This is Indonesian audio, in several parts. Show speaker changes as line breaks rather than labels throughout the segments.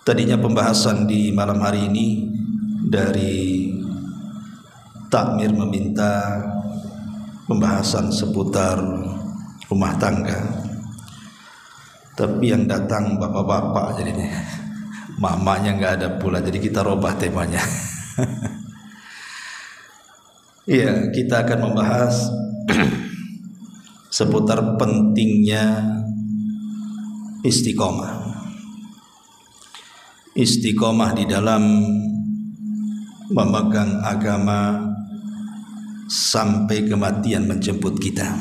Tadinya pembahasan di malam hari ini dari takmir meminta pembahasan seputar rumah tangga, tapi yang datang bapak-bapak jadinya, mamanya nggak ada pula, jadi kita robah temanya. Iya, kita akan membahas seputar pentingnya istiqomah. Istiqomah di dalam memegang agama sampai kematian menjemput kita.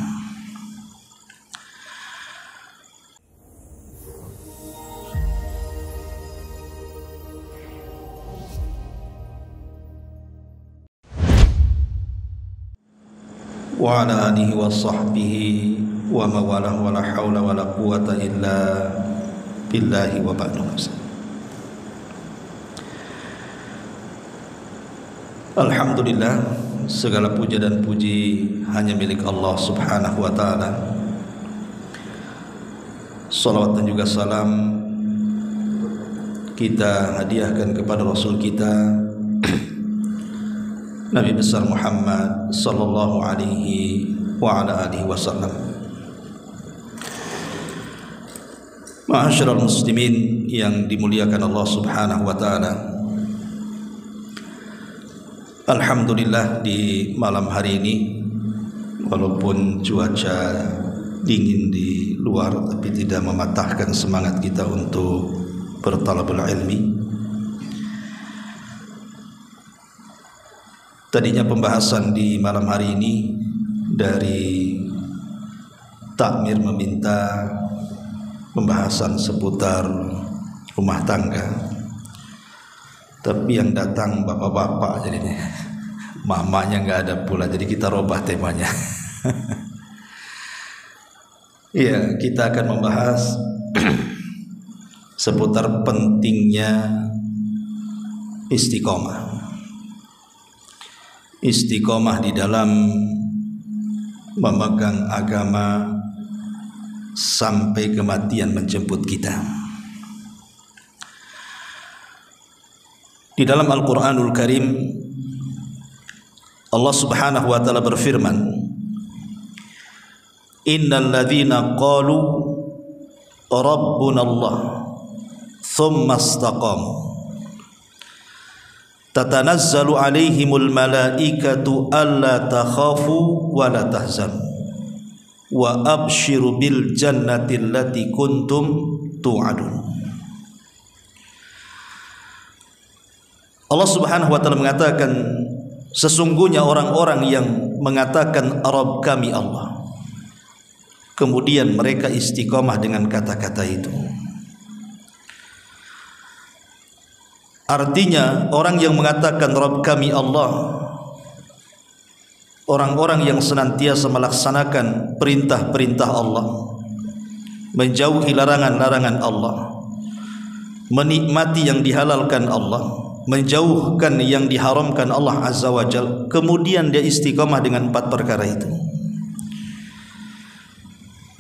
Wa ala alihi wa sahbihi wa mawalah wa la hawla wa la quwata illa billahi wa ba'du. Alhamdulillah, segala puja dan puji hanya milik Allah subhanahu wa ta'ala. Salawat dan juga salam kita hadiahkan kepada Rasul kita Nabi besar Muhammad sallallahu alaihi wa ala alihi wasallam. Ma'asyiral muslimin yang dimuliakan Allah subhanahu wa ta'ala, alhamdulillah di malam hari ini walaupun cuaca dingin di luar, tapi tidak mematahkan semangat kita untuk bertalabul ilmi. Tadinya pembahasan di malam hari ini dari takmir meminta pembahasan seputar rumah tangga, tapi yang datang bapak-bapak jadinya, mamanya nggak ada pula, jadi kita robah temanya. Iya, kita akan membahas seputar pentingnya istiqomah. Istiqomah di dalam memegang agama sampai kematian menjemput kita. Di dalam Al-Quranul Karim, Allah subhanahu wa ta'ala berfirman, innal ladhina qalu rabbuna Allah thumma istaqamu tatanazzalu alaihimul malaikatu alla takhafu wa la tahzanu wa abshiru bil jannati allati kuntum tu'adun. Allah subhanahu wa ta'ala mengatakan, sesungguhnya orang-orang yang mengatakan Rabb kami Allah, kemudian mereka istiqomah dengan kata-kata itu. Artinya orang yang mengatakan Rabb kami Allah, orang-orang yang senantiasa melaksanakan perintah-perintah Allah, menjauhi larangan-larangan Allah, menikmati yang dihalalkan Allah, menjauhkan yang diharamkan Allah azza wa jalla, kemudian dia istiqamah dengan 4 perkara itu,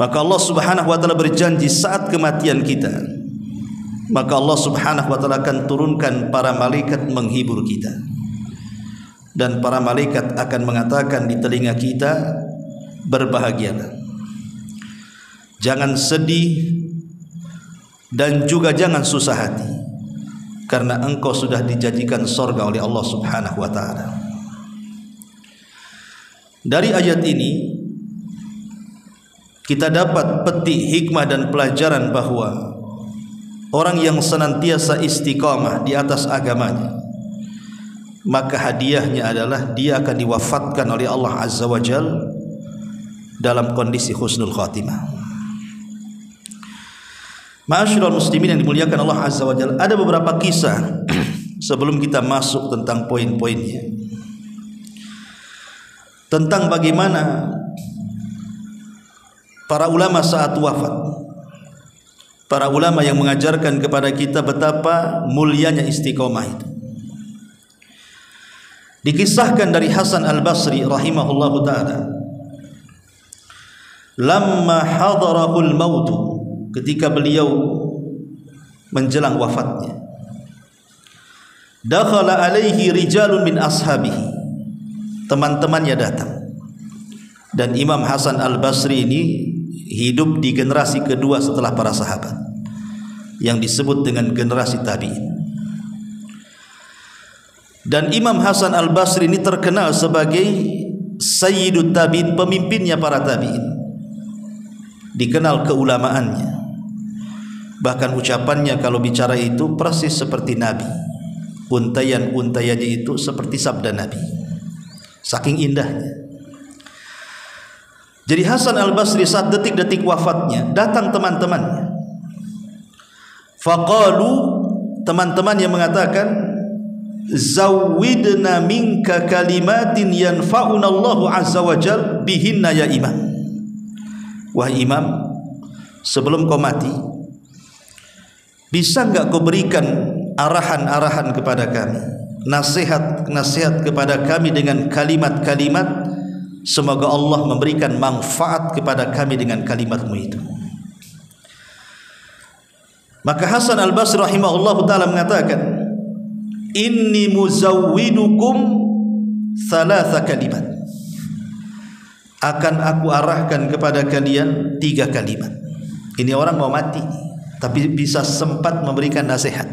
maka Allah subhanahu wa ta'ala berjanji saat kematian kita, maka Allah subhanahu wa ta'ala akan turunkan para malaikat menghibur kita, dan para malaikat akan mengatakan di telinga kita, berbahagialah, jangan sedih dan juga jangan susah hati, karena engkau sudah dijanjikan surga oleh Allah subhanahu wa ta'ala. Dari ayat ini kita dapat petik hikmah dan pelajaran bahwa orang yang senantiasa istiqamah di atas agamanya, maka hadiahnya adalah dia akan diwafatkan oleh Allah azza wa jalla dalam kondisi husnul khatimah. Ma'asyiral muslimin yang dimuliakan Allah azza wa jalla, ada beberapa kisah sebelum kita masuk tentang poin-poinnya, tentang bagaimana para ulama saat wafat, para ulama yang mengajarkan kepada kita betapa mulianya istiqomah itu. Dikisahkan dari Hasan al-Basri rahimahullahu ta'ala, lamma hadarahul mautu, ketika beliau menjelang wafatnya, dakhala alaihi rijalun min ashabihi, teman-temannya datang. Dan Imam Hasan Al-Basri ini hidup di generasi kedua setelah para sahabat, yang disebut dengan generasi tabi'in. Dan Imam Hasan Al-Basri ini terkenal sebagai Sayyidut Tabi'in, pemimpinnya para tabi'in. Dikenal keulamaannya. Bahkan ucapannya kalau bicara itu persis seperti Nabi. Untayan-untayannya itu seperti sabda Nabi. Saking indahnya. Jadi Hasan Al-Basri saat detik-detik wafatnya datang teman-temannya. Faqalu, teman-temannya mengatakan, zawwidna minka kalimatin yanfa'una Allahu azza wa jal bihinna ya imam. Wahai imam, sebelum kau mati, bisa enggak kau berikan arahan-arahan kepada kami, nasihat-nasihat kepada kami dengan kalimat-kalimat, semoga Allah memberikan manfaat kepada kami dengan kalimatmu itu. Maka Hasan Al-Basri rahimahullahu ta'ala mengatakan, inni muzawwidukum thalatha kalimat, akan aku arahkan kepada kalian 3 kalimat. Ini orang mau mati tapi bisa sempat memberikan nasihat.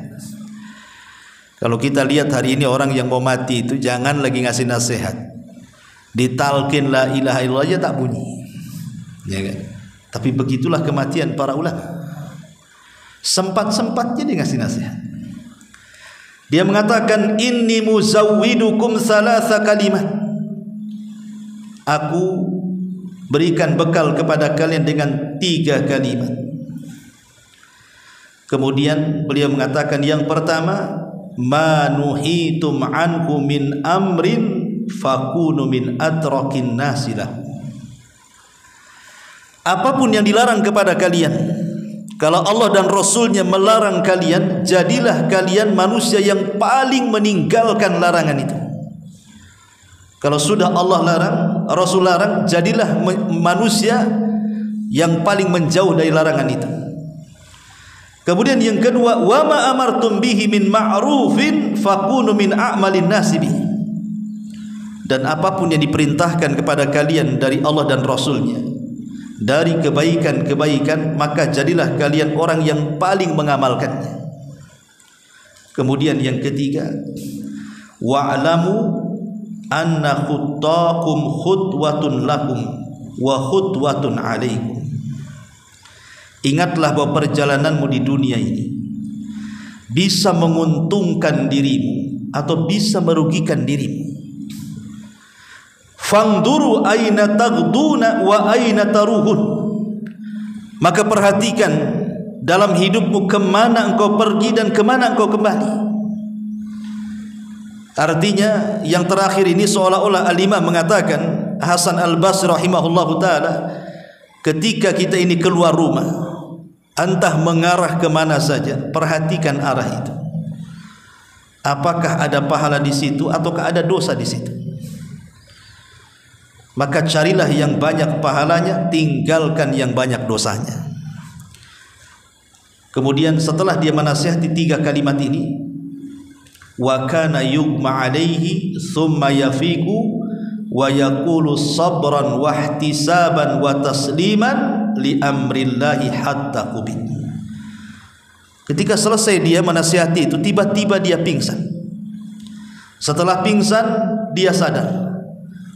Kalau kita lihat hari ini orang yang mau mati itu jangan lagi ngasih nasihat, ditalkin la ilaha illallah aja tak bunyi, ya kan? Tapi begitulah kematian para ulama. Sempat-sempatnya dia ngasih nasihat. Dia mengatakan, inni muzawwidukum thalatha kalimat, aku berikan bekal kepada kalian dengan 3 kalimat. Kemudian beliau mengatakan, yang pertama, ma nuhitum anhu min amrin fakunu min atrakin nasilah. Apapun yang dilarang kepada kalian, kalau Allah dan Rasulnya melarang kalian, jadilah kalian manusia yang paling meninggalkan larangan itu. Kalau sudah Allah larang, Rasul larang, jadilah manusia yang paling menjauh dari larangan itu. Kemudian yang kedua, wa ma amartum bihi min ma'rufin fakunu min a'malin nasi bihi. Dan apapun yang diperintahkan kepada kalian dari Allah dan Rasulnya, dari kebaikan-kebaikan, maka jadilah kalian orang yang paling mengamalkannya. Kemudian yang ketiga, wa'lamu anna khuttakum khutwatun lakum wa khutwatun alaikum. Ingatlah bahwa perjalananmu di dunia ini bisa menguntungkan dirimu atau bisa merugikan dirimu. Fangduru aina taghduna wa aina taruhun. Maka perhatikan dalam hidupmu kemana engkau pergi dan kemana engkau kembali. Artinya yang terakhir ini seolah-olah Al-Imam mengatakan, Hasan Al-Basri rahimahullahu ta'ala, ketika kita ini keluar rumah, entah mengarah kemana saja, perhatikan arah itu. Apakah ada pahala di situ ataukah ada dosa di situ? Maka carilah yang banyak pahalanya, tinggalkan yang banyak dosanya. Kemudian setelah dia menasihati 3 kalimat ini, wa kana yugma alaihi thumma yafiqu wa yaqulu sabran wa ihtisaban wa tasliman li amrillahi hatta qubid. Ketika selesai dia menasihati itu, tiba-tiba dia pingsan. Setelah pingsan dia sadar.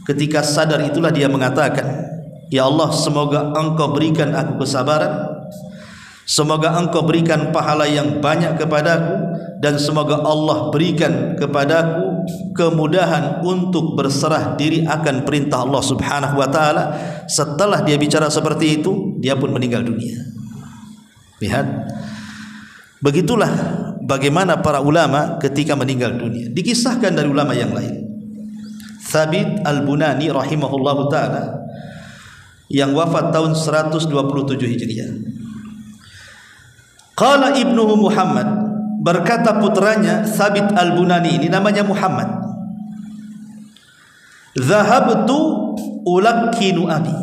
Ketika sadar itulah dia mengatakan, ya Allah, semoga engkau berikan aku kesabaran, semoga engkau berikan pahala yang banyak kepadaku, dan semoga Allah berikan kepadaku kemudahan untuk berserah diri akan perintah Allah subhanahu wa ta'ala. Setelah dia bicara seperti itu, dia pun meninggal dunia. Lihat, begitulah bagaimana para ulama ketika meninggal dunia. Dikisahkan dari ulama yang lain. Thabit Al-Bunani rahimahullahu ta'ala yang wafat tahun 127 Hijriah. Qala ibnuhu Muhammad, berkata putranya Thabit Al-Bunani ini namanya Muhammad, Zahabtu ulakkinu abi.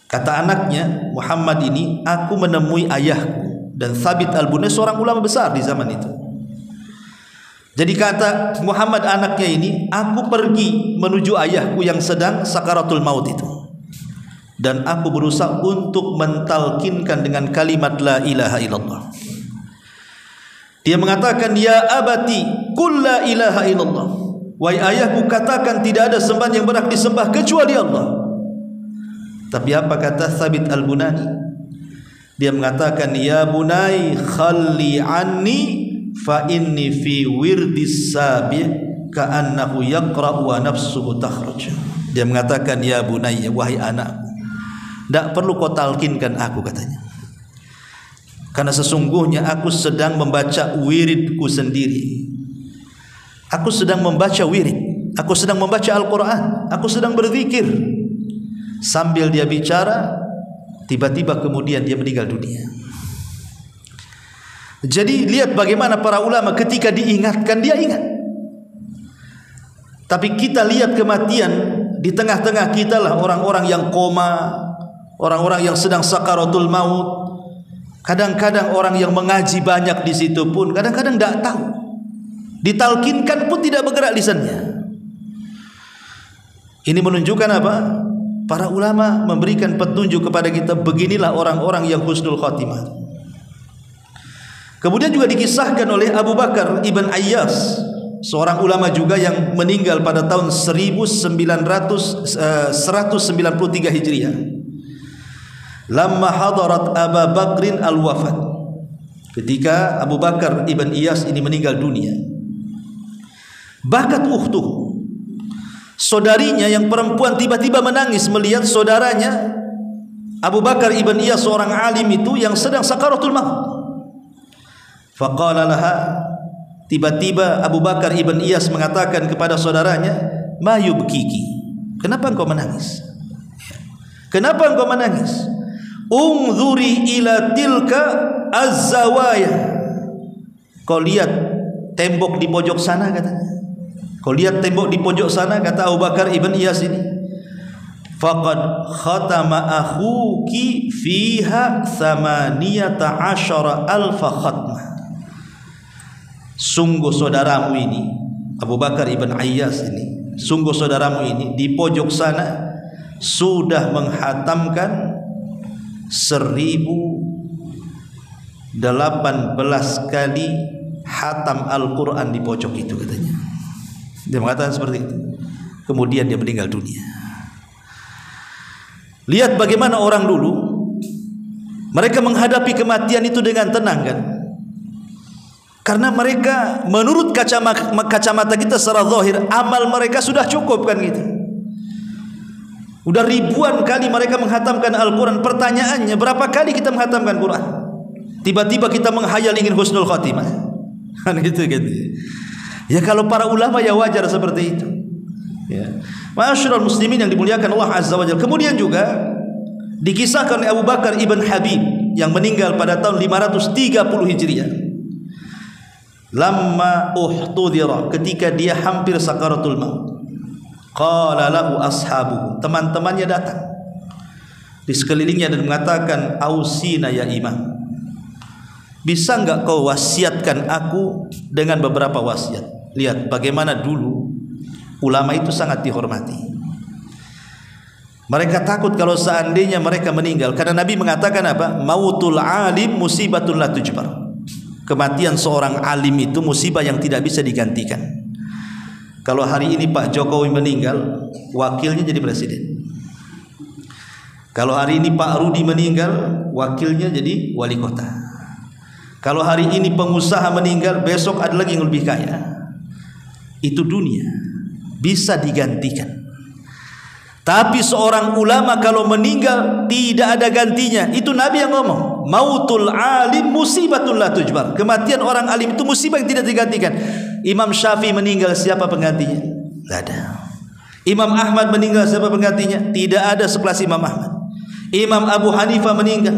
Kata anaknya Muhammad ini, aku menemui ayahku. Dan Thabit Al-Bunani seorang ulama besar di zaman itu. Jadi kata Muhammad anaknya ini, aku pergi menuju ayahku yang sedang sakaratul maut itu, dan aku berusaha untuk mentalkinkan dengan kalimat la ilaha illallah. Dia mengatakan, ya abati qul la ilaha illallah, wahai ayahku, katakan tidak ada sembahan yang berhak disembah kecuali Allah. Tapi apa kata Thabit al-Bunani? Dia mengatakan, ya bunai khalli anni fa inni fi wirdis sabi' ka'annahu yaqra'u wa nafsuhu takhruj. Dia mengatakan, ya bunayya, wahai anakku, tidak perlu kau talkinkan aku, katanya, karena sesungguhnya aku sedang membaca wiridku sendiri. Aku sedang membaca wirid, aku sedang membaca Al-Quran, aku sedang berzikir. Sambil dia bicara, tiba-tiba kemudian dia meninggal dunia. Jadi lihat bagaimana para ulama ketika diingatkan dia ingat. Tapi kita lihat kematian di tengah-tengah kita lah orang-orang yang koma, orang-orang yang sedang sakaratul maut. Kadang-kadang orang yang mengaji banyak di situ pun kadang-kadang tidak tahu. Ditalkinkan pun tidak bergerak lisannya. Ini menunjukkan apa? Para ulama memberikan petunjuk kepada kita, beginilah orang-orang yang husnul khatimah. Kemudian juga dikisahkan oleh Abu Bakar Ibn Ayyas, seorang ulama juga yang meninggal pada tahun 193 Hijriah. Lamma hadarat Abu Bakrin al-wafat, ketika Abu Bakar Ibn Iyas ini meninggal dunia, bakat ukhtuh, saudarinya yang perempuan tiba-tiba menangis melihat saudaranya Abu Bakar Ibn Iyas, seorang alim itu yang sedang sakaratul maut. Faqala laha, tiba-tiba Abu Bakar Ibn Iyas mengatakan kepada saudaranya, ma yubkiki, kenapa engkau menangis? Kenapa engkau menangis? Ungzuri ila tilka az-zawaya, kau lihat tembok di pojok sana, katanya. Kau lihat tembok di pojok sana, kata Abu Bakar Ibn Iyas ini. Faqad khatama akhuki fiha 18,000 khatmah. Sungguh saudaramu ini, Abu Bakar Ibn Ayyas ini, sungguh saudaramu ini di pojok sana sudah menghatamkan 1018 kali hatam Al-Quran di pojok itu, katanya. Dia mengatakan seperti itu. Kemudian dia meninggal dunia. Lihat bagaimana orang dulu, mereka menghadapi kematian itu dengan tenang, kan? Karena mereka menurut kacamata kita secara zahir, amal mereka sudah cukup, kan gitu. Udah ribuan kali mereka menghatamkan Al-Quran. Pertanyaannya, berapa kali kita menghatamkan Quran? Tiba-tiba kita menghayal ingin husnul khatimah, kan gitu. Ya kalau para ulama ya wajar seperti itu. Ya. Ma'asyiral muslimin yang dimuliakan Allah Azza wa Jalla. Kemudian juga dikisahkan oleh Abu Bakar Ibn Habib yang meninggal pada tahun 530 Hijriah. Lamma uhtudira, ketika dia hampir sakaratul maut, qala lahu ashabuhu, teman-temannya datang di sekelilingnya dan mengatakan, ausina ya imam, bisa enggak kau wasiatkan aku dengan beberapa wasiat. Lihat bagaimana dulu ulama itu sangat dihormati. Mereka takut kalau seandainya mereka meninggal, karena Nabi mengatakan apa? Mautul alim musibatun la tujbar. Kematian seorang alim itu musibah yang tidak bisa digantikan. Kalau hari ini Pak Jokowi meninggal, wakilnya jadi presiden. Kalau hari ini Pak Rudi meninggal, wakilnya jadi wali kota. Kalau hari ini pengusaha meninggal, besok ada lagi yang lebih kaya. Itu dunia, bisa digantikan. Tapi seorang ulama kalau meninggal tidak ada gantinya. Itu Nabi yang ngomong, mautul alim musibatun la tujbar. Kematian orang alim itu musibah yang tidak digantikan. Imam Syafi'i meninggal, siapa penggantinya? Tidak ada. Imam Ahmad meninggal, siapa penggantinya? Tidak ada sekelas Imam Ahmad. Imam Abu Hanifah meninggal,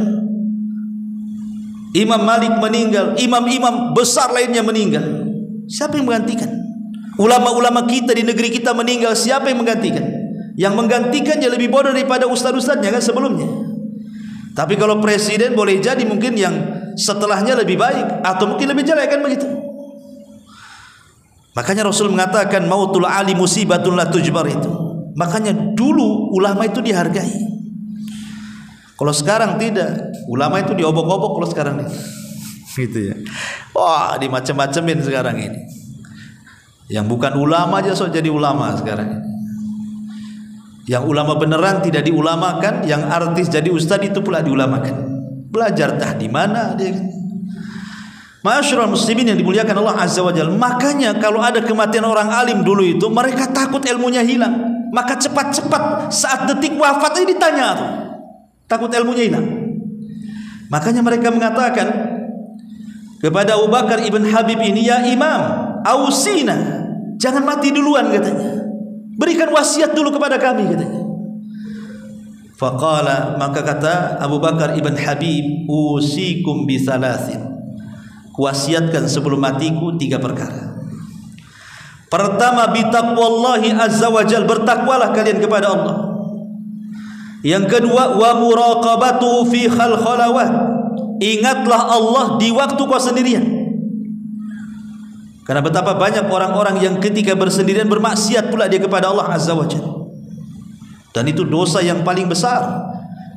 Imam Malik meninggal, imam-imam besar lainnya meninggal. Siapa yang menggantikan? Ulama-ulama kita di negeri kita meninggal, siapa yang menggantikan? Yang menggantikannya lebih bodoh daripada ustaz-ustaznya kan sebelumnya. Tapi kalau presiden boleh jadi mungkin yang setelahnya lebih baik atau mungkin lebih jelek, kan begitu. Makanya Rasul mengatakan mautul ali musibatun la tujbar itu. Makanya dulu ulama itu dihargai. Kalau sekarang tidak, ulama itu diobok-obok kalau sekarang nih. Gitu ya. Wah, dimacem-macemin sekarang ini. Yang bukan ulama aja sok jadi ulama sekarang ini. Yang ulama beneran tidak diulamakan, yang artis jadi ustadz itu pula diulamakan. Belajar di mana dia? Ma'asyiral muslimin yang dimuliakan Allah Azza wa Jalla. Makanya kalau ada kematian orang alim dulu itu, mereka takut ilmunya hilang. Maka cepat-cepat saat detik wafat ini ditanya tuh. Takut ilmunya hilang. Makanya mereka mengatakan kepada Abu Bakar ibn Habib ini, ya Imam, ausina, jangan mati duluan katanya. Berikan wasiat dulu kepada kami katanya. Faqala, maka kata Abu Bakar ibn Habib, usikum bi thalathin. Kuwasiatkan sebelum matiku 3 perkara. Pertama, bi taqwallahi azza wajal, bertakwalah kalian kepada Allah. Yang kedua, wa muraqabatu fi khalawat, ingatlah Allah di waktu kau sendirian. Karena betapa banyak orang-orang yang ketika bersendirian bermaksiat pula dia kepada Allah Azza wa Jalla. Dan itu dosa yang paling besar.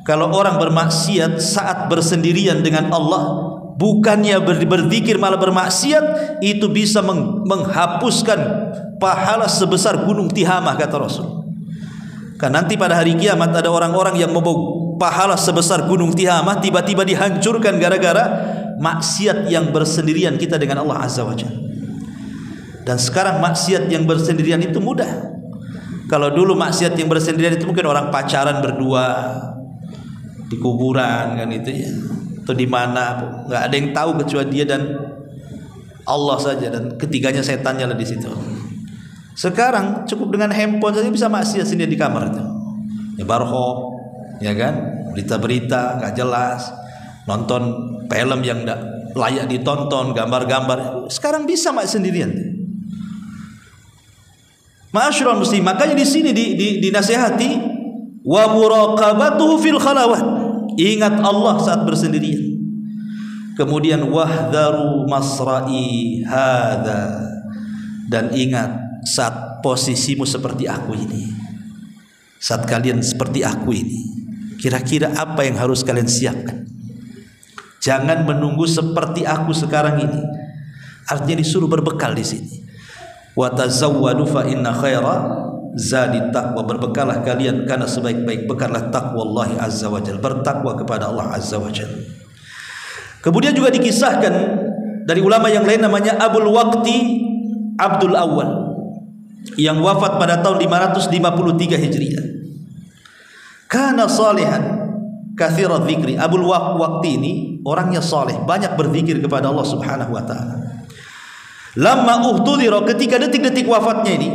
Kalau orang bermaksiat saat bersendirian dengan Allah, bukannya berzikir malah bermaksiat, itu bisa menghapuskan pahala sebesar gunung Tihamah, kata Rasul. Kan nanti pada hari kiamat ada orang-orang yang membawa pahala sebesar gunung Tihamah, tiba-tiba dihancurkan gara-gara maksiat yang bersendirian kita dengan Allah Azza wa Jalla. Dan sekarang maksiat yang bersendirian itu mudah. Kalau dulu maksiat yang bersendirian itu mungkin orang pacaran berdua di kuburan kan itu ya, atau di mana, nggak ada yang tahu kecuali dia dan Allah saja, dan ketiganya setannya lah di situ. Sekarang cukup dengan handphone saja bisa maksiat sendiri di kamar itu. Ya barho, ya kan, berita-berita nggak jelas, nonton film yang nggak layak ditonton, gambar-gambar. Sekarang bisa maksiat sendirian. Ma'asyiral muslim, makanya di sini dinasihati wa muraqabatuhu fil khalawat, ingat Allah saat bersendirian. Kemudian wahdharu masra'i hadza, dan ingat saat posisimu seperti aku ini, saat kalian seperti aku ini, kira-kira apa yang harus kalian siapkan. Jangan menunggu seperti aku sekarang ini. Artinya disuruh berbekal di sini. Wa tazawwadu fa inna khaira zadi taqwa, berbekalah kalian karena sebaik-baik bekallah taqwallahi azza wajalla, bertakwa kepada Allah azza wajalla. Kemudian juga dikisahkan dari ulama yang lain namanya Abul Waqti Abdul Awwal yang wafat pada tahun 553 Hijriah. Kana salihan katsira dzikri. Abul Waqti ini orangnya saleh, banyak berzikir kepada Allah Subhanahu wa taala. Lamma uhtudira, ketika detik-detik wafatnya ini,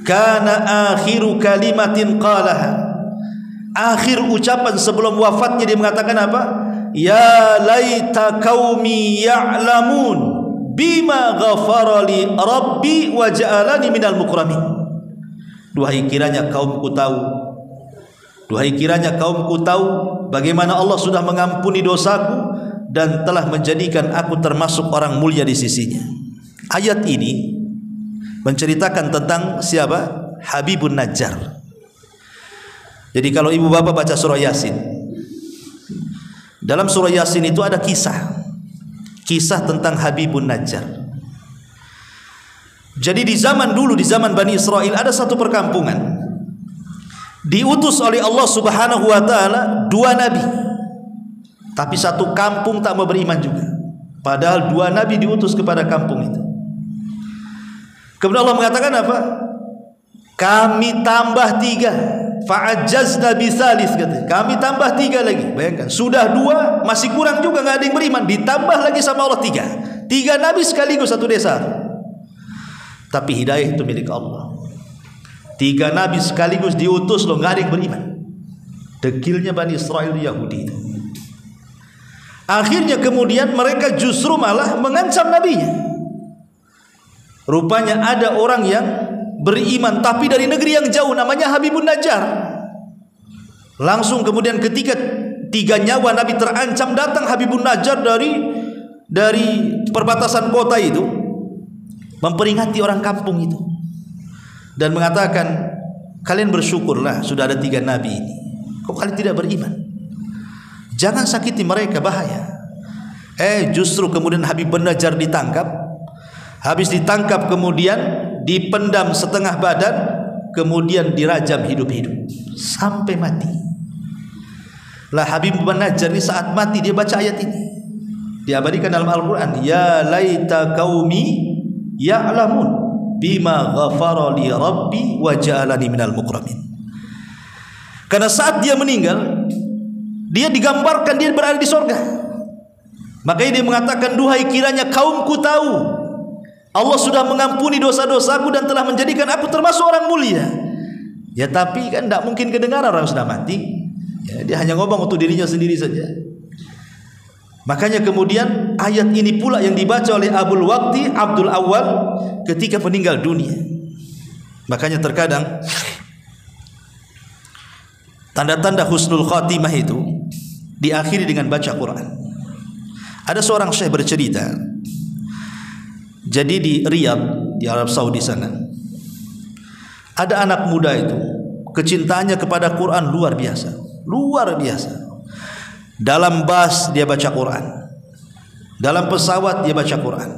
kana akhiru kalimatin qalaha, akhir ucapan sebelum wafatnya dia mengatakan apa? Ya laita qaumi ya'lamun bima ghafara li rabbi wa ja'alani minal mukramin. Duhai kiranya kaumku tahu, duhai kiranya kaumku tahu bagaimana Allah sudah mengampuni dosaku dan telah menjadikan aku termasuk orang mulia di sisinya. Ayat ini menceritakan tentang siapa? Habibun Najjar. Jadi kalau ibu bapak baca surah Yasin, dalam surah Yasin itu ada kisah tentang Habibun Najjar. Jadi di zaman dulu, di zaman Bani Israel, ada satu perkampungan diutus oleh Allah Subhanahu wa taala 2 nabi, tapi satu kampung tak mau beriman juga, padahal 2 nabi diutus kepada kampung itu. Kemudian Allah mengatakan apa? Kami tambah 3, fa'ajazna bisalis, katanya. Kami tambah 3 lagi. Bayangkan, sudah 2 masih kurang juga, nggak ada yang beriman, ditambah lagi sama Allah 3 nabi sekaligus satu desa. Tapi hidayah itu milik Allah. 3 nabi sekaligus diutus loh, nggak ada yang beriman. Dekilnya Bani Israel Yahudi itu. Akhirnya kemudian mereka justru malah mengancam nabinya. Rupanya ada orang yang beriman tapi dari negeri yang jauh, namanya Habibun Najjar. Langsung kemudian ketika 3 nyawa Nabi terancam, datang Habibun Najjar dari perbatasan kota itu. memperingati orang kampung itu dan mengatakan, kalian bersyukurlah sudah ada 3 nabi ini. Kok kalian tidak beriman? Jangan sakiti mereka, bahaya. Justru kemudian Habib bin Najjar ditangkap. Habis ditangkap kemudian dipendam setengah badan, kemudian dirajam hidup-hidup sampai mati. Lah Habib bin Najjar ini saat mati dia baca ayat ini. Diabadikan dalam Al-Qur'an, ya laita qaumi ya'lamun bima ghafara li rabbi wa ja'alani minal mukramin. Karena saat dia meninggal, dia digambarkan dia berada di surga. Makanya dia mengatakan, duhai kiranya kaumku tahu Allah sudah mengampuni dosa-dosaku dan telah menjadikan aku termasuk orang mulia. Ya tapi kan tidak mungkin kedengaran, orang sudah mati. Ya, dia hanya ngomong untuk dirinya sendiri saja. Makanya kemudian ayat ini pula yang dibaca oleh Abul Waqti Abdul Awwal ketika meninggal dunia. Makanya terkadang tanda-tanda husnul khatimah itu diakhiri dengan baca Quran. Ada seorang syekh bercerita, jadi di Riyadh di Arab Saudi sana ada anak muda itu kecintaannya kepada Quran luar biasa, luar biasa. Dalam bus dia baca Quran, dalam pesawat dia baca Quran,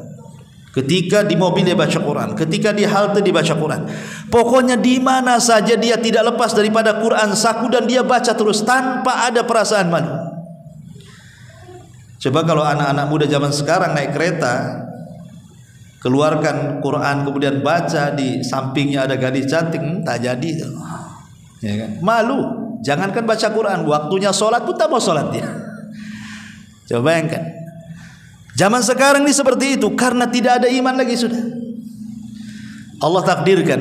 ketika di mobil dia baca Quran, ketika di halte dia baca Quran. Pokoknya di mana saja dia tidak lepas daripada Quran saku dan dia baca terus tanpa ada perasaan malu. Coba kalau anak-anak muda zaman sekarang naik kereta, keluarkan Quran kemudian baca, di sampingnya ada gadis cantik, tak jadi, ya kan? Malu. Jangankan baca Quran, waktunya sholat pun tak mau sholat dia. Coba bayangkan. Zaman sekarang ini seperti itu karena tidak ada iman lagi sudah. Allah takdirkan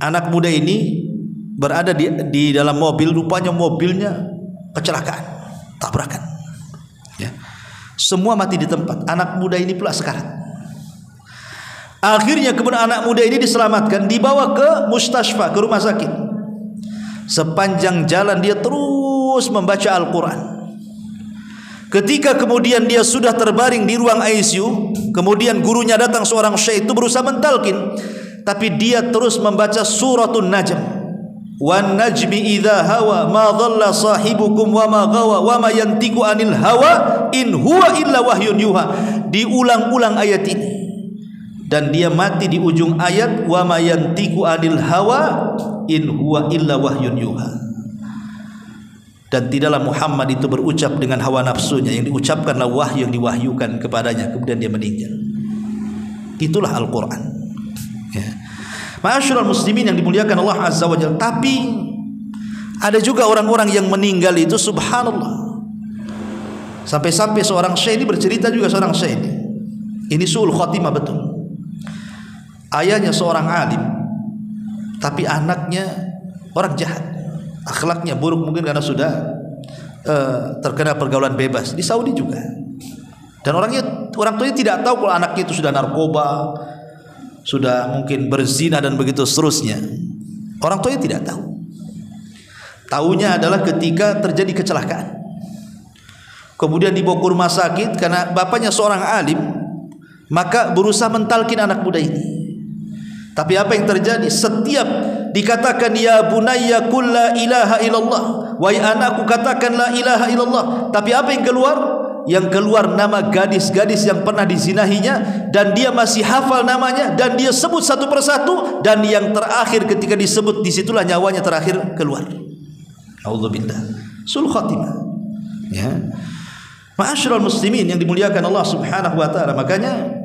anak muda ini berada di dalam mobil, rupanya mobilnya kecelakaan, tabrakan. Ya. Semua mati di tempat. Anak muda ini pula sekarat. Akhirnya kemudian anak muda ini diselamatkan, dibawa ke mustasfa, ke rumah sakit. Sepanjang jalan dia terus membaca Al-Quran. Ketika kemudian dia sudah terbaring di ruang ICU, kemudian gurunya datang, seorang syekh itu berusaha mentalkin, tapi dia terus membaca suratun Najm. Wan najmi idza hawa ma dhalla sahibukum wa ma ghawa wa ma yantiqu anil hawa in huwa illa wahyun yuha. Diulang-ulang ayat ini dan dia mati di ujung ayat wa ma yantiqu anil hawa in huwa illa wahyun yuha. Dan tidaklah Muhammad itu berucap dengan hawa nafsunya, yang diucapkanlah wahyu yang diwahyukan kepadanya, kemudian dia meninggal. Itulah Al-Quran. Ya. Ma'asyiral muslimin yang dimuliakan Allah Azza wa Jalla. Tapi ada juga orang-orang yang meninggal itu subhanallah. Sampai-sampai seorang syekh ini bercerita juga, seorang syekh ini su'ul khatimah betul. Ayahnya seorang alim, tapi anaknya orang jahat, akhlaknya buruk, mungkin karena sudah terkena pergaulan bebas di Saudi juga. Dan orang tuanya tidak tahu kalau anaknya itu sudah narkoba, sudah mungkin berzina dan begitu seterusnya. Orang tuanya tidak tahu. Taunya adalah ketika terjadi kecelakaan, kemudian dibawa ke rumah sakit karena bapaknya seorang alim, maka berusaha mentalkin anak muda ini. Tapi apa yang terjadi? Setiap dikatakan ya bunayya qul la ilaha illallah, wahai anakku katakan la ilaha illallah, tapi apa yang keluar? Yang keluar nama gadis-gadis yang pernah dizinahinya, dan dia masih hafal namanya dan dia sebut satu persatu, dan yang terakhir ketika disebut disitulah nyawanya terakhir keluar. Auzubillah. Sul khatimah. Ya. Ma'asyiral muslimin yang dimuliakan Allah Subhanahu wa taala. Makanya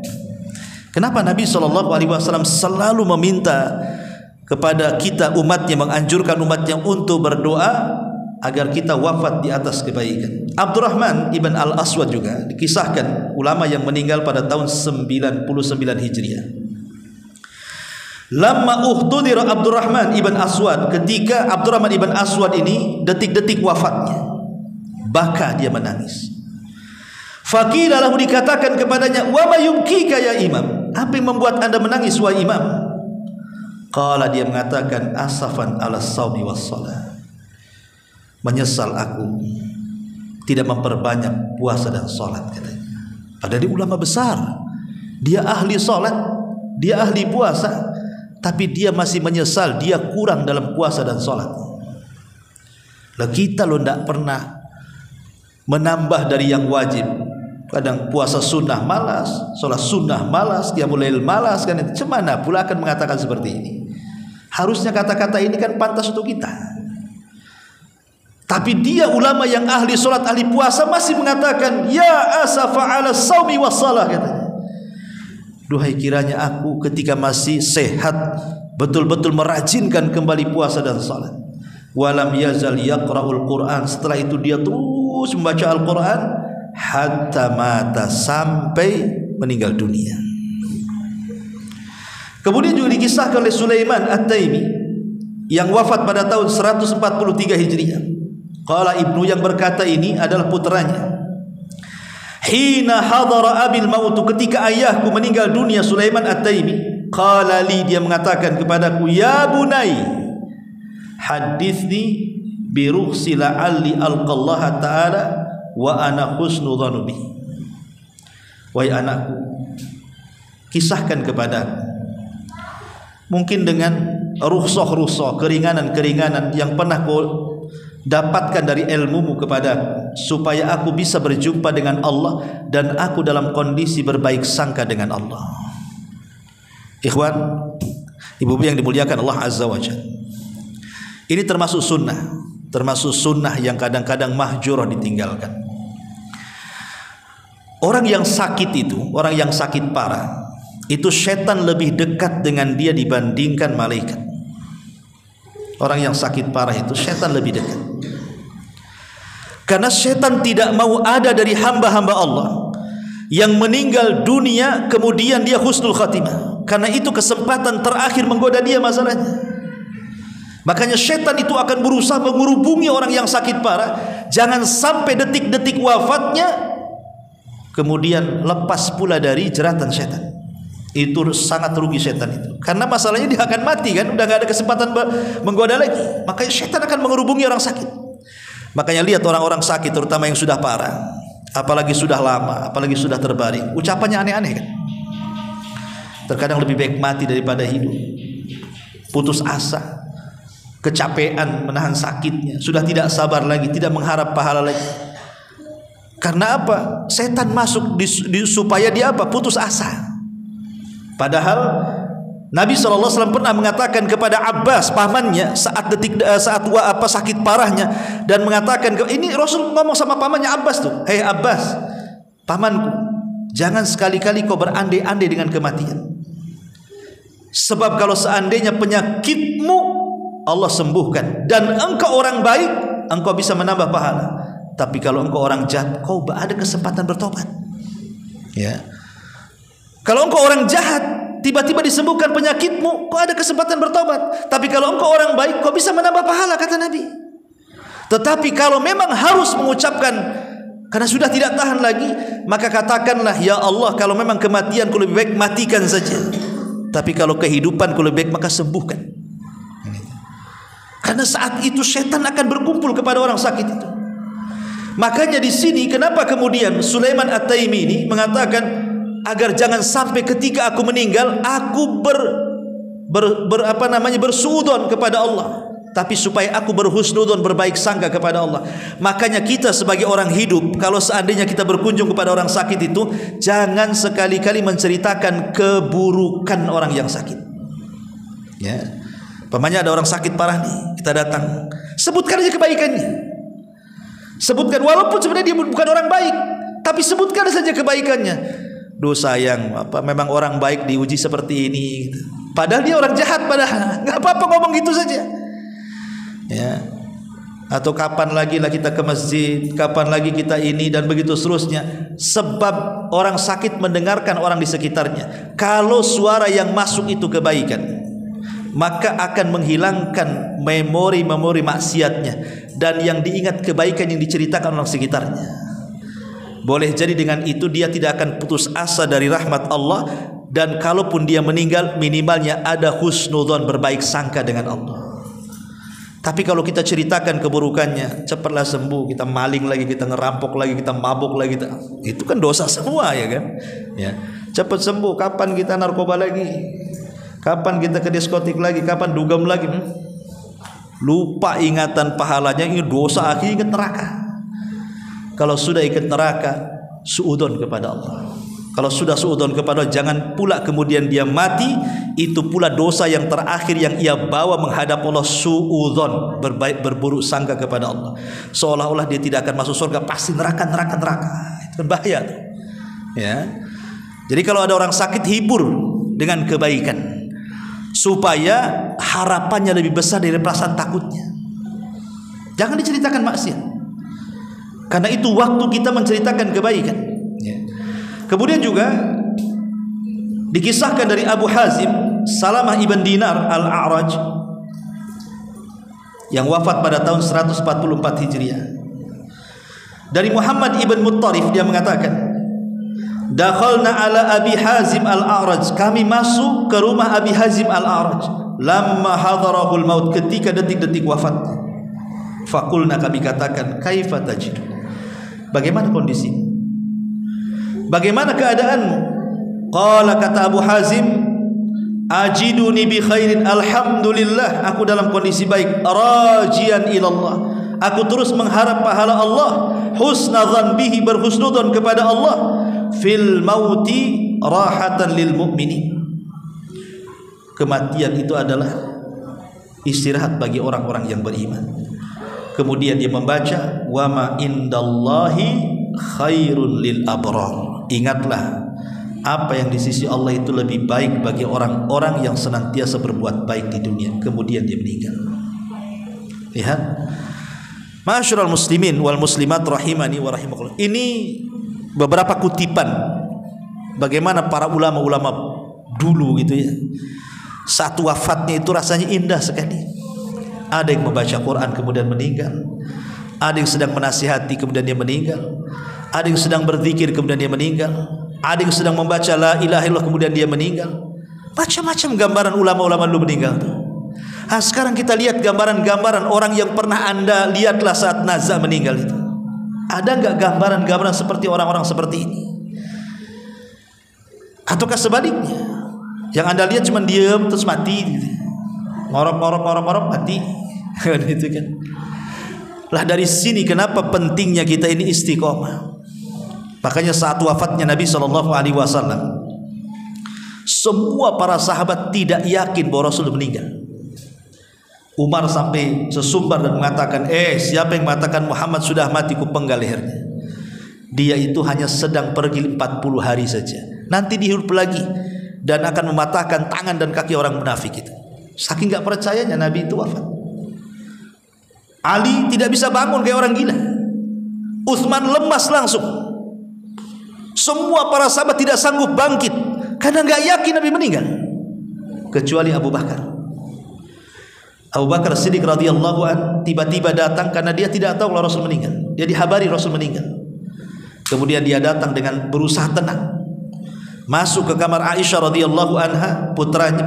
kenapa Nabi SAW selalu meminta kepada kita umatnya, menganjurkan umatnya untuk berdoa agar kita wafat di atas kebaikan. Abdurrahman ibn al-Aswad juga dikisahkan ulama yang meninggal pada tahun 99 Hijriah. Lamma uhtudir Abdurrahman ibn Aswad, ketika Abdurrahman ibn Aswad ini detik-detik wafatnya, baka dia menangis. Faqila lahu, dikatakan kepadanya, wa ma yubkika ya imam, apa yang membuat anda menangis wahai imam? Qala, dia mengatakan, asafan ala saumi was salat, menyesal aku tidak memperbanyak puasa dan salat, katanya. Padahal dia ulama besar, dia ahli salat dia ahli puasa, tapi dia masih menyesal dia kurang dalam puasa dan sholat. Lah kita lo tidak pernah menambah dari yang wajib. Kadang puasa sunnah malas, sholat sunnah malas, qiyamul lail malas, kan itu. Cemana pula akan mengatakan seperti ini? Harusnya kata-kata ini kan pantas untuk kita. Tapi dia ulama yang ahli sholat, ahli puasa masih mengatakan, ya asafa ala saumi was salah, katanya. Duhai kiranya aku ketika masih sehat betul-betul merajinkan kembali puasa dan sholat. Walam yazal yaqra'ul Quran, setelah itu dia terus membaca Al-Quran hatta mata, sampai meninggal dunia. Kemudian juga dikisahkan oleh Sulaiman At-Taimi yang wafat pada tahun 143 Hijriah. Qala ibnu, yang berkata ini adalah putranya. Hina hadara abil mautu, ketika ayahku meninggal dunia, Sulaiman At-Taimi, qala li, dia mengatakan kepadaku, ya bunai, hadithni bi rukhsi la'alli alqallaha ta'ala wa ana husnu dhanubi. Wahai anakku, kisahkan kepadaku, mungkin dengan rukhsah, keringanan-keringanan yang pernah kau dapatkan dari ilmumu kepadaku, supaya aku bisa berjumpa dengan Allah dan aku dalam kondisi berbaik sangka dengan Allah. Ikhwan, ibu-ibu yang dimuliakan Allah Azza wa Jalla, ini termasuk sunnah yang kadang-kadang mahjurah, ditinggalkan. Orang yang sakit itu, orang yang sakit parah itu, setan lebih dekat dengan dia dibandingkan malaikat. Orang yang sakit parah itu setan lebih dekat, karena setan tidak mau ada dari hamba-hamba Allah yang meninggal dunia kemudian dia husnul khatimah, karena itu kesempatan terakhir menggoda dia masalahnya. Makanya setan itu akan berusaha menghubungi orang yang sakit parah, jangan sampai detik-detik wafatnya kemudian lepas pula dari jeratan setan. Itu sangat rugi setan itu, karena masalahnya dia akan mati kan, udah gak ada kesempatan menggoda lagi. Makanya setan akan menghubungi orang sakit. Makanya lihat orang-orang sakit, terutama yang sudah parah, apalagi sudah lama, apalagi sudah terbaring, ucapannya aneh-aneh kan. Terkadang lebih baik mati daripada hidup, putus asa, kecapean menahan sakitnya, sudah tidak sabar lagi, tidak mengharap pahala lagi. Karena apa? Setan masuk supaya dia apa? Putus asa. Padahal Nabi SAW pernah mengatakan kepada Abbas, pamannya, saat sakit parahnya, dan mengatakan, ini Rasul ngomong sama pamannya Abbas tuh, hei Abbas, pamanku, jangan sekali-kali kau berandai-andai dengan kematian. Sebab kalau seandainya penyakitmu Allah sembuhkan dan engkau orang baik, engkau bisa menambah pahala. Tapi kalau engkau orang jahat, kau ada kesempatan bertobat. Ya. Kalau engkau orang jahat, tiba-tiba disembuhkan penyakitmu, kau ada kesempatan bertobat. Tapi kalau engkau orang baik, kau bisa menambah pahala, kata Nabi. Tetapi kalau memang harus mengucapkan, karena sudah tidak tahan lagi, maka katakanlah, ya Allah, kalau memang kematianku lebih baik, matikan saja. Tapi kalau kehidupanku lebih baik, maka sembuhkan. Karena saat itu setan akan berkumpul kepada orang sakit itu. Makanya di sini kenapa kemudian Sulaiman At-Taimi ini mengatakan, agar jangan sampai ketika aku meninggal aku bersuudzon kepada Allah, tapi supaya aku berhusnudzon, berbaik sangka kepada Allah. Makanya kita sebagai orang hidup, kalau seandainya kita berkunjung kepada orang sakit itu, jangan sekali-kali menceritakan keburukan orang yang sakit. Ya, pamannya ada orang sakit parah nih, kita datang, sebutkan aja kebaikannya, sebutkan, walaupun sebenarnya dia bukan orang baik, tapi sebutkan saja kebaikannya. Duh sayang, memang orang baik diuji seperti ini, padahal dia orang jahat, padahal nggak apa-apa ngomong gitu saja. Ya. Atau kapan lagi lah kita ke masjid, kapan lagi kita ini, dan begitu seterusnya. Sebab orang sakit mendengarkan orang di sekitarnya. Kalau suara yang masuk itu kebaikan, maka akan menghilangkan memori-memori maksiatnya, dan yang diingat kebaikan yang diceritakan orang sekitarnya. Boleh jadi dengan itu dia tidak akan putus asa dari rahmat Allah, dan kalaupun dia meninggal minimalnya ada husnudzon, berbaik sangka dengan Allah. Tapi kalau kita ceritakan keburukannya, cepatlah sembuh, kita maling lagi, kita ngerampok lagi, kita mabuk lagi, itu kan dosa semua, ya kan? Ya. Cepat sembuh. Kapan kita narkoba lagi? Kapan kita ke diskotik lagi? Kapan dugem lagi? Lupa ingatan pahalanya, ingat dosa, akhirnya ingat neraka. Kalau sudah ingat neraka, suudon kepada Allah. Kalau sudah suudon kepada Allah, jangan pula kemudian dia mati, itu pula dosa yang terakhir yang ia bawa menghadap Allah, suudon, berburuk sangka kepada Allah, seolah-olah dia tidak akan masuk surga, pasti neraka. Itu bahaya, ya. Jadi kalau ada orang sakit, hibur dengan kebaikan supaya harapannya lebih besar dari perasaan takutnya. Jangan diceritakan maksiat, karena itu waktu kita menceritakan kebaikan, ya. Kemudian juga dikisahkan dari Abu Hazim Salamah ibn Dinar al-A'raj yang wafat pada tahun 144 Hijriah. Dari Muhammad ibn Muttarif, dia mengatakan, dakhalna ala Abi Hazim al-A'raj, kami masuk ke rumah Abi Hazim al-A'raj lamma hadarahul maut, ketika detik-detik wafatnya. Faqulna, kami katakan, kaifa tajid, bagaimana kondisi, bagaimana keadaanmu? Qala, kata Abu Hazim, ajiduni bi khairin, alhamdulillah, aku dalam kondisi baik, rajian ilallah, aku terus mengharap pahala Allah, husna dhanbihi, berhusnudzon kepada Allah, fil mauti rahatan lil mu'minin, kematian itu adalah istirahat bagi orang-orang yang beriman. Kemudian dia membaca, wa ma indallahi khairun lil abrar, ingatlah apa yang di sisi Allah itu lebih baik bagi orang-orang yang senantiasa berbuat baik di dunia. Kemudian dia meninggal. Lihat, ma'asyiral muslimin wal muslimat rahimani wa rahimakumullah. Ini beberapa kutipan bagaimana para ulama-ulama dulu gitu ya, saat wafatnya itu rasanya indah sekali. Ada yang membaca Quran kemudian meninggal, ada yang sedang menasihati kemudian dia meninggal, ada yang sedang berzikir kemudian dia meninggal, ada yang sedang membaca la ilaha illallah kemudian dia meninggal. Macam-macam gambaran ulama-ulama dulu meninggal. Nah, sekarang kita lihat gambaran-gambaran orang yang pernah Anda lihatlah saat nazah meninggal itu. Ada enggak gambaran-gambaran seperti orang-orang seperti ini? Ataukah sebaliknya, yang Anda lihat cuma diam terus mati gitu. Ngorok mati. Gitu kan. Lah dari sini kenapa pentingnya kita ini istiqomah. Makanya saat wafatnya Nabi SAW, semua para sahabat tidak yakin bahwa Rasul meninggal. Umar sampai sesumbar dan mengatakan, siapa yang mengatakan Muhammad sudah mati, ku penggal lehernya. Dia itu hanya sedang pergi 40 hari saja, nanti dihidup lagi dan akan mematahkan tangan dan kaki orang munafik itu. Saking gak percayanya Nabi itu wafat. Ali tidak bisa bangun kayak orang gila. Utsman lemas langsung. Semua para sahabat tidak sanggup bangkit karena gak yakin Nabi meninggal, kecuali Abu Bakar. Abu Bakar Siddiq radhiyallahu an tiba-tiba datang karena dia tidak tahu kalau Rasul meninggal. Dia dihabari Rasul meninggal. Kemudian dia datang dengan berusaha tenang, masuk ke kamar Aisyah radhiyallahu anha,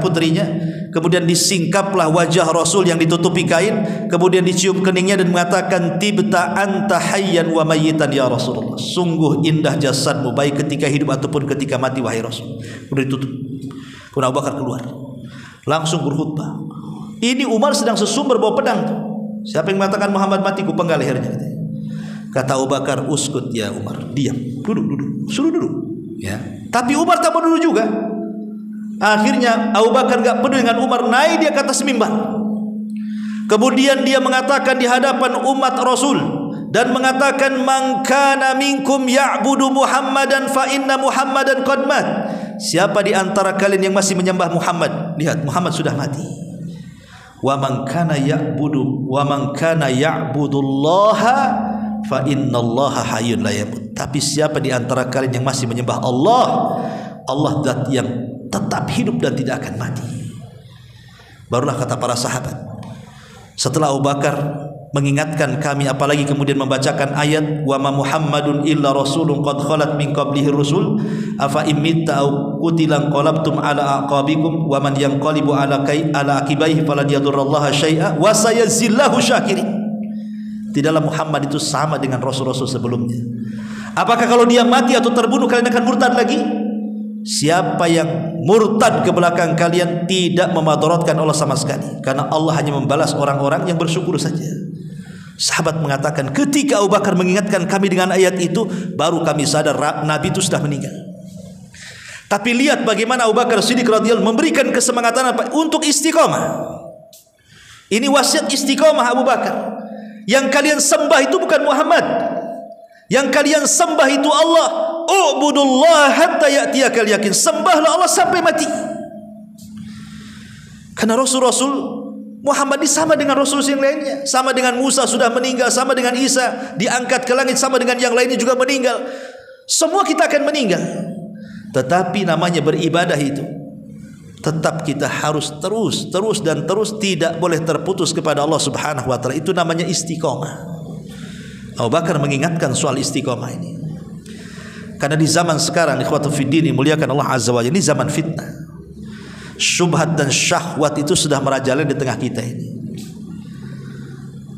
putrinya. Kemudian disingkaplah wajah Rasul yang ditutupi kain, kemudian dicium keningnya dan mengatakan, tibta anta hayyan wa mayyitan ya Rasulullah, sungguh indah jasadmu baik ketika hidup ataupun ketika mati wahai Rasul. Kemudian ditutup. Kemudian Abu Bakar keluar langsung berkhutbah. Ini Umar sedang sesumber bawa pedang tuh. Siapa yang mengatakan Muhammad mati, ku penggal lehernya. Kata Abu Bakar, uskut ya Umar, diam, duduk, suruh duduk. Ya. Tapi Umar tak mau duduk juga. Akhirnya Abu Bakar gak peduli dengan Umar, naik dia ke atas mimbar. Kemudian dia mengatakan di hadapan umat Rasul dan mengatakan, man kana minkum ya'budu Muhammadan fa inna Muhammadan qad mat. Siapa di antara kalian yang masih menyembah Muhammad, lihat Muhammad sudah mati. Wa man kana ya'budullaha fa innallaha hayyun la yamut. Tapi siapa di antara kalian yang masih menyembah Allah, Allah zat yang tetap hidup dan tidak akan mati. Barulah kata para sahabat, setelah Abu Bakar mengingatkan kami, apalagi kemudian membacakan ayat wa ma Muhammadun illa rasulun qad khalat min qablihi rusul afa imitta aw qutilan qalabtum ala aqabikum wa man yanqalibu ala akibaihi falan yadurrallaha syai'a wa sayazillahu syakirin. Tidaklah Muhammad itu sama dengan rasul-rasul sebelumnya. Apakah kalau dia mati atau terbunuh kalian akan murtad lagi? siapa yang murtad ke belakang kalian tidak memadaratkan Allah sama sekali, karena Allah hanya membalas orang-orang yang bersyukur saja. Sahabat mengatakan, ketika Abu Bakar mengingatkan kami dengan ayat itu, baru kami sadar Nabi itu sudah meninggal. Tapi lihat bagaimana Abu Bakar Siddiq radhiyallahu memberikan kesemangatan apa? Untuk istiqomah. Ini wasiat istiqomah Abu Bakar. Yang kalian sembah itu bukan Muhammad, yang kalian sembah itu Allah. Ubudullah hatta ya'tiyakal yakin. Sembahlah Allah sampai mati. Karena Rasul-Rasul Muhammad ini sama dengan Rasul yang lainnya, sama dengan Musa sudah meninggal, sama dengan Isa diangkat ke langit, sama dengan yang lainnya juga meninggal. Semua kita akan meninggal. Tetapi namanya beribadah itu tetap kita harus terus tidak boleh terputus kepada Allah Subhanahu wa taala. Itu namanya istiqomah. Abu Bakar mengingatkan soal istiqomah ini. Karena di zaman sekarang, ikhwatu fiddin muliakan Allah Azza wa Jalla, ini zaman fitnah. Syubhat dan syahwat itu sudah merajalela di tengah kita ini.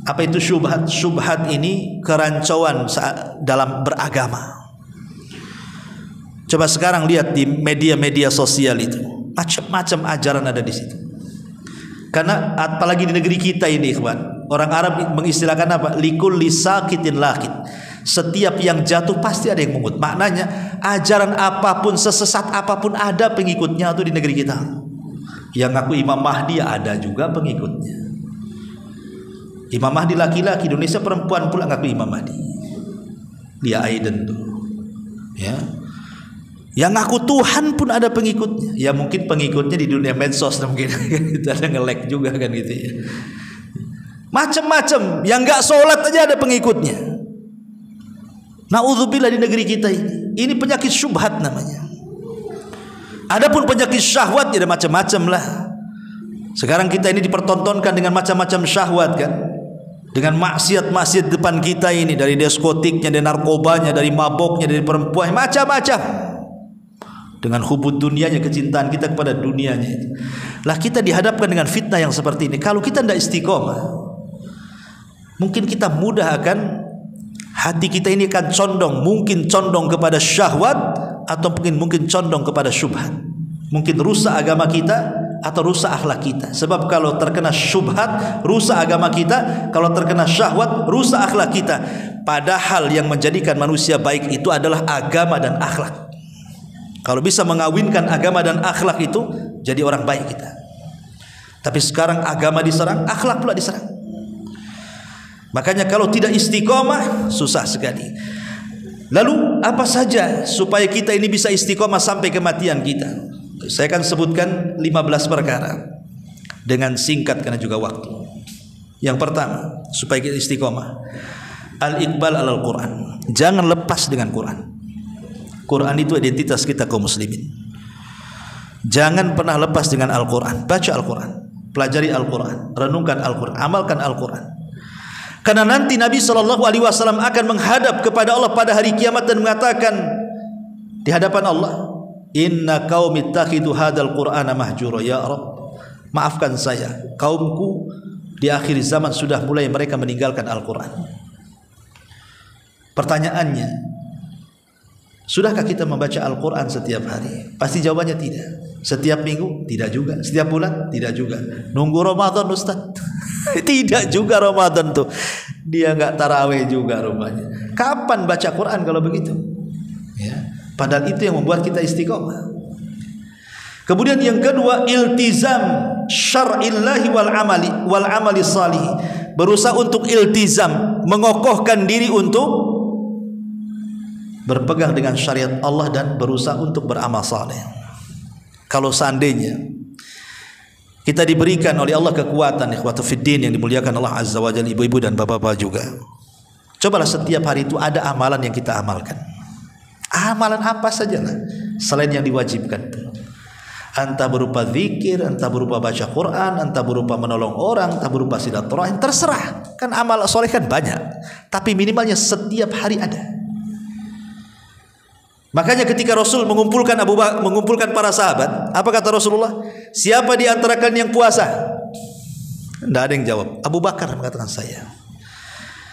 Apa itu syubhat? Syubhat ini kerancauan dalam beragama. Coba sekarang lihat di media-media sosial itu, macam-macam ajaran ada di situ. Karena apalagi di negeri kita ini, ikhwan, orang Arab mengistilahkan apa? Likulli sakitin lakit. Setiap yang jatuh pasti ada yang mengut. Maknanya ajaran apapun, sesesat apapun ada pengikutnya tuh di negeri kita. Yang ngaku Imam Mahdi ada juga pengikutnya. Imam Mahdi laki-laki, Indonesia perempuan pula ngaku Imam Mahdi. Dia Aiden tuh. Ya. Yang ngaku Tuhan pun ada pengikutnya. Ya mungkin pengikutnya di dunia medsos mungkin kita ada nge-like juga kan gitu ya. Macam-macam, yang enggak sholat aja ada pengikutnya. Na'udzubillah di negeri kita ini. Ini penyakit syubhat namanya. Adapun penyakit syahwat ada macam-macam lah. Sekarang kita ini dipertontonkan dengan macam-macam syahwat kan. Dengan maksiat-maksiat depan kita ini, dari diskotiknya, dari narkobanya, dari maboknya, dari perempuan, macam-macam. Dengan hubud dunianya, kecintaan kita kepada dunianya itu. Lah kita dihadapkan dengan fitnah yang seperti ini. Kalau kita tidak istiqomah, mungkin kita mudah akan, hati kita ini akan condong, mungkin condong kepada syahwat, atau mungkin condong kepada syubhat. Mungkin rusak agama kita atau rusak akhlak kita. Sebab kalau terkena syubhat rusak agama kita, kalau terkena syahwat rusak akhlak kita. Padahal yang menjadikan manusia baik itu adalah agama dan akhlak. Kalau bisa mengawinkan agama dan akhlak itu, jadi orang baik kita. Tapi sekarang agama diserang, akhlak pula diserang. Makanya kalau tidak istiqomah susah sekali. Lalu apa saja supaya kita ini bisa istiqomah sampai kematian kita? Saya akan sebutkan 15 perkara dengan singkat karena juga waktu. Yang pertama, supaya kita istiqomah, al-iqbal alal Quran. Jangan lepas dengan Quran. Quran itu identitas kita kaum muslimin. Jangan pernah lepas dengan Al-Quran. Baca Al-Quran, pelajari Al-Quran, renungkan Al-Quran, amalkan Al-Quran. Karena nanti Nabi SAW akan menghadap kepada Allah pada hari kiamat dan mengatakan di hadapan Allah, Inna qaumi ittakhidhu hadzal Qur'ana mahjura. Ya Rabb, maafkan saya, kaumku di akhir zaman sudah mulai mereka meninggalkan Al-Quran. Pertanyaannya, sudahkah kita membaca Al-Quran setiap hari? Pasti jawabannya tidak. Setiap minggu? Tidak juga. Setiap bulan? Tidak juga. Nunggu Ramadan Ustaz? Tidak juga Ramadan tuh. Dia enggak tarawih juga rupanya. Kapan baca Quran kalau begitu? Ya. Padahal itu yang membuat kita istiqomah. Kemudian yang kedua, iltizam syar'illahi wal amali salih. Berusaha untuk iltizam, mengokohkan diri untuk berpegang dengan syariat Allah dan berusaha untuk beramal saleh. Kalau seandainya kita diberikan oleh Allah kekuatan, ikhwatu fiddin yang dimuliakan Allah Azza wa Jalla, ibu-ibu dan bapak-bapak juga, cobalah setiap hari itu ada amalan yang kita amalkan. Amalan apa sajalah selain yang diwajibkan. Entah berupa zikir, entah berupa baca Quran, entah berupa menolong orang, entah berupa silaturahim, terserah. Kan amal soleh kan banyak, tapi minimalnya setiap hari ada. Makanya ketika Rasul mengumpulkan para sahabat, apa kata Rasulullah? Siapa di antara kalian yang puasa? Tidak ada yang jawab. Abu Bakar mengatakan saya.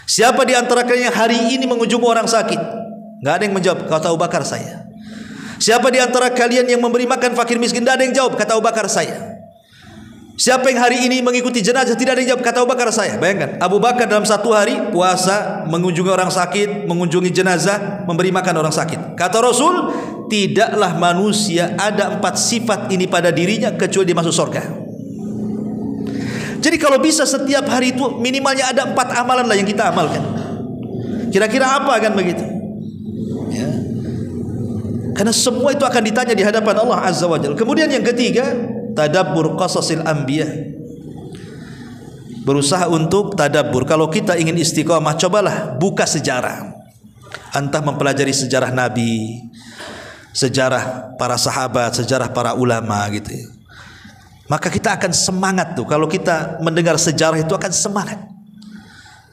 Siapa di antara kalian yang hari ini mengunjungi orang sakit? Tidak ada yang menjawab. Kata Abu Bakar saya. Siapa di antara kalian yang memberi makan fakir miskin? Tidak ada yang jawab. Kata Abu Bakar, saya. Siapa yang hari ini mengikuti jenazah? Tidak ada yang jawab. Kata Abu Bakar, saya. Bayangkan, Abu Bakar dalam satu hari puasa, mengunjungi orang sakit, mengunjungi jenazah, memberi makan orang sakit. Kata Rasul, tidaklah manusia ada 4 sifat ini pada dirinya kecuali dia masuk surga. Jadi kalau bisa setiap hari itu minimalnya ada 4 amalan lah yang kita amalkan. Kira-kira apa kan begitu? Ya. Karena semua itu akan ditanya di hadapan Allah Azza wa Jalla. Kemudian yang ketiga, tadabbur qasasil anbiya. Berusaha untuk tadabbur. Kalau kita ingin istiqamah, cobalah buka sejarah. Entah mempelajari sejarah Nabi, sejarah para sahabat, sejarah para ulama gitu. Maka kita akan semangat tuh. Kalau kita mendengar sejarah itu akan semangat.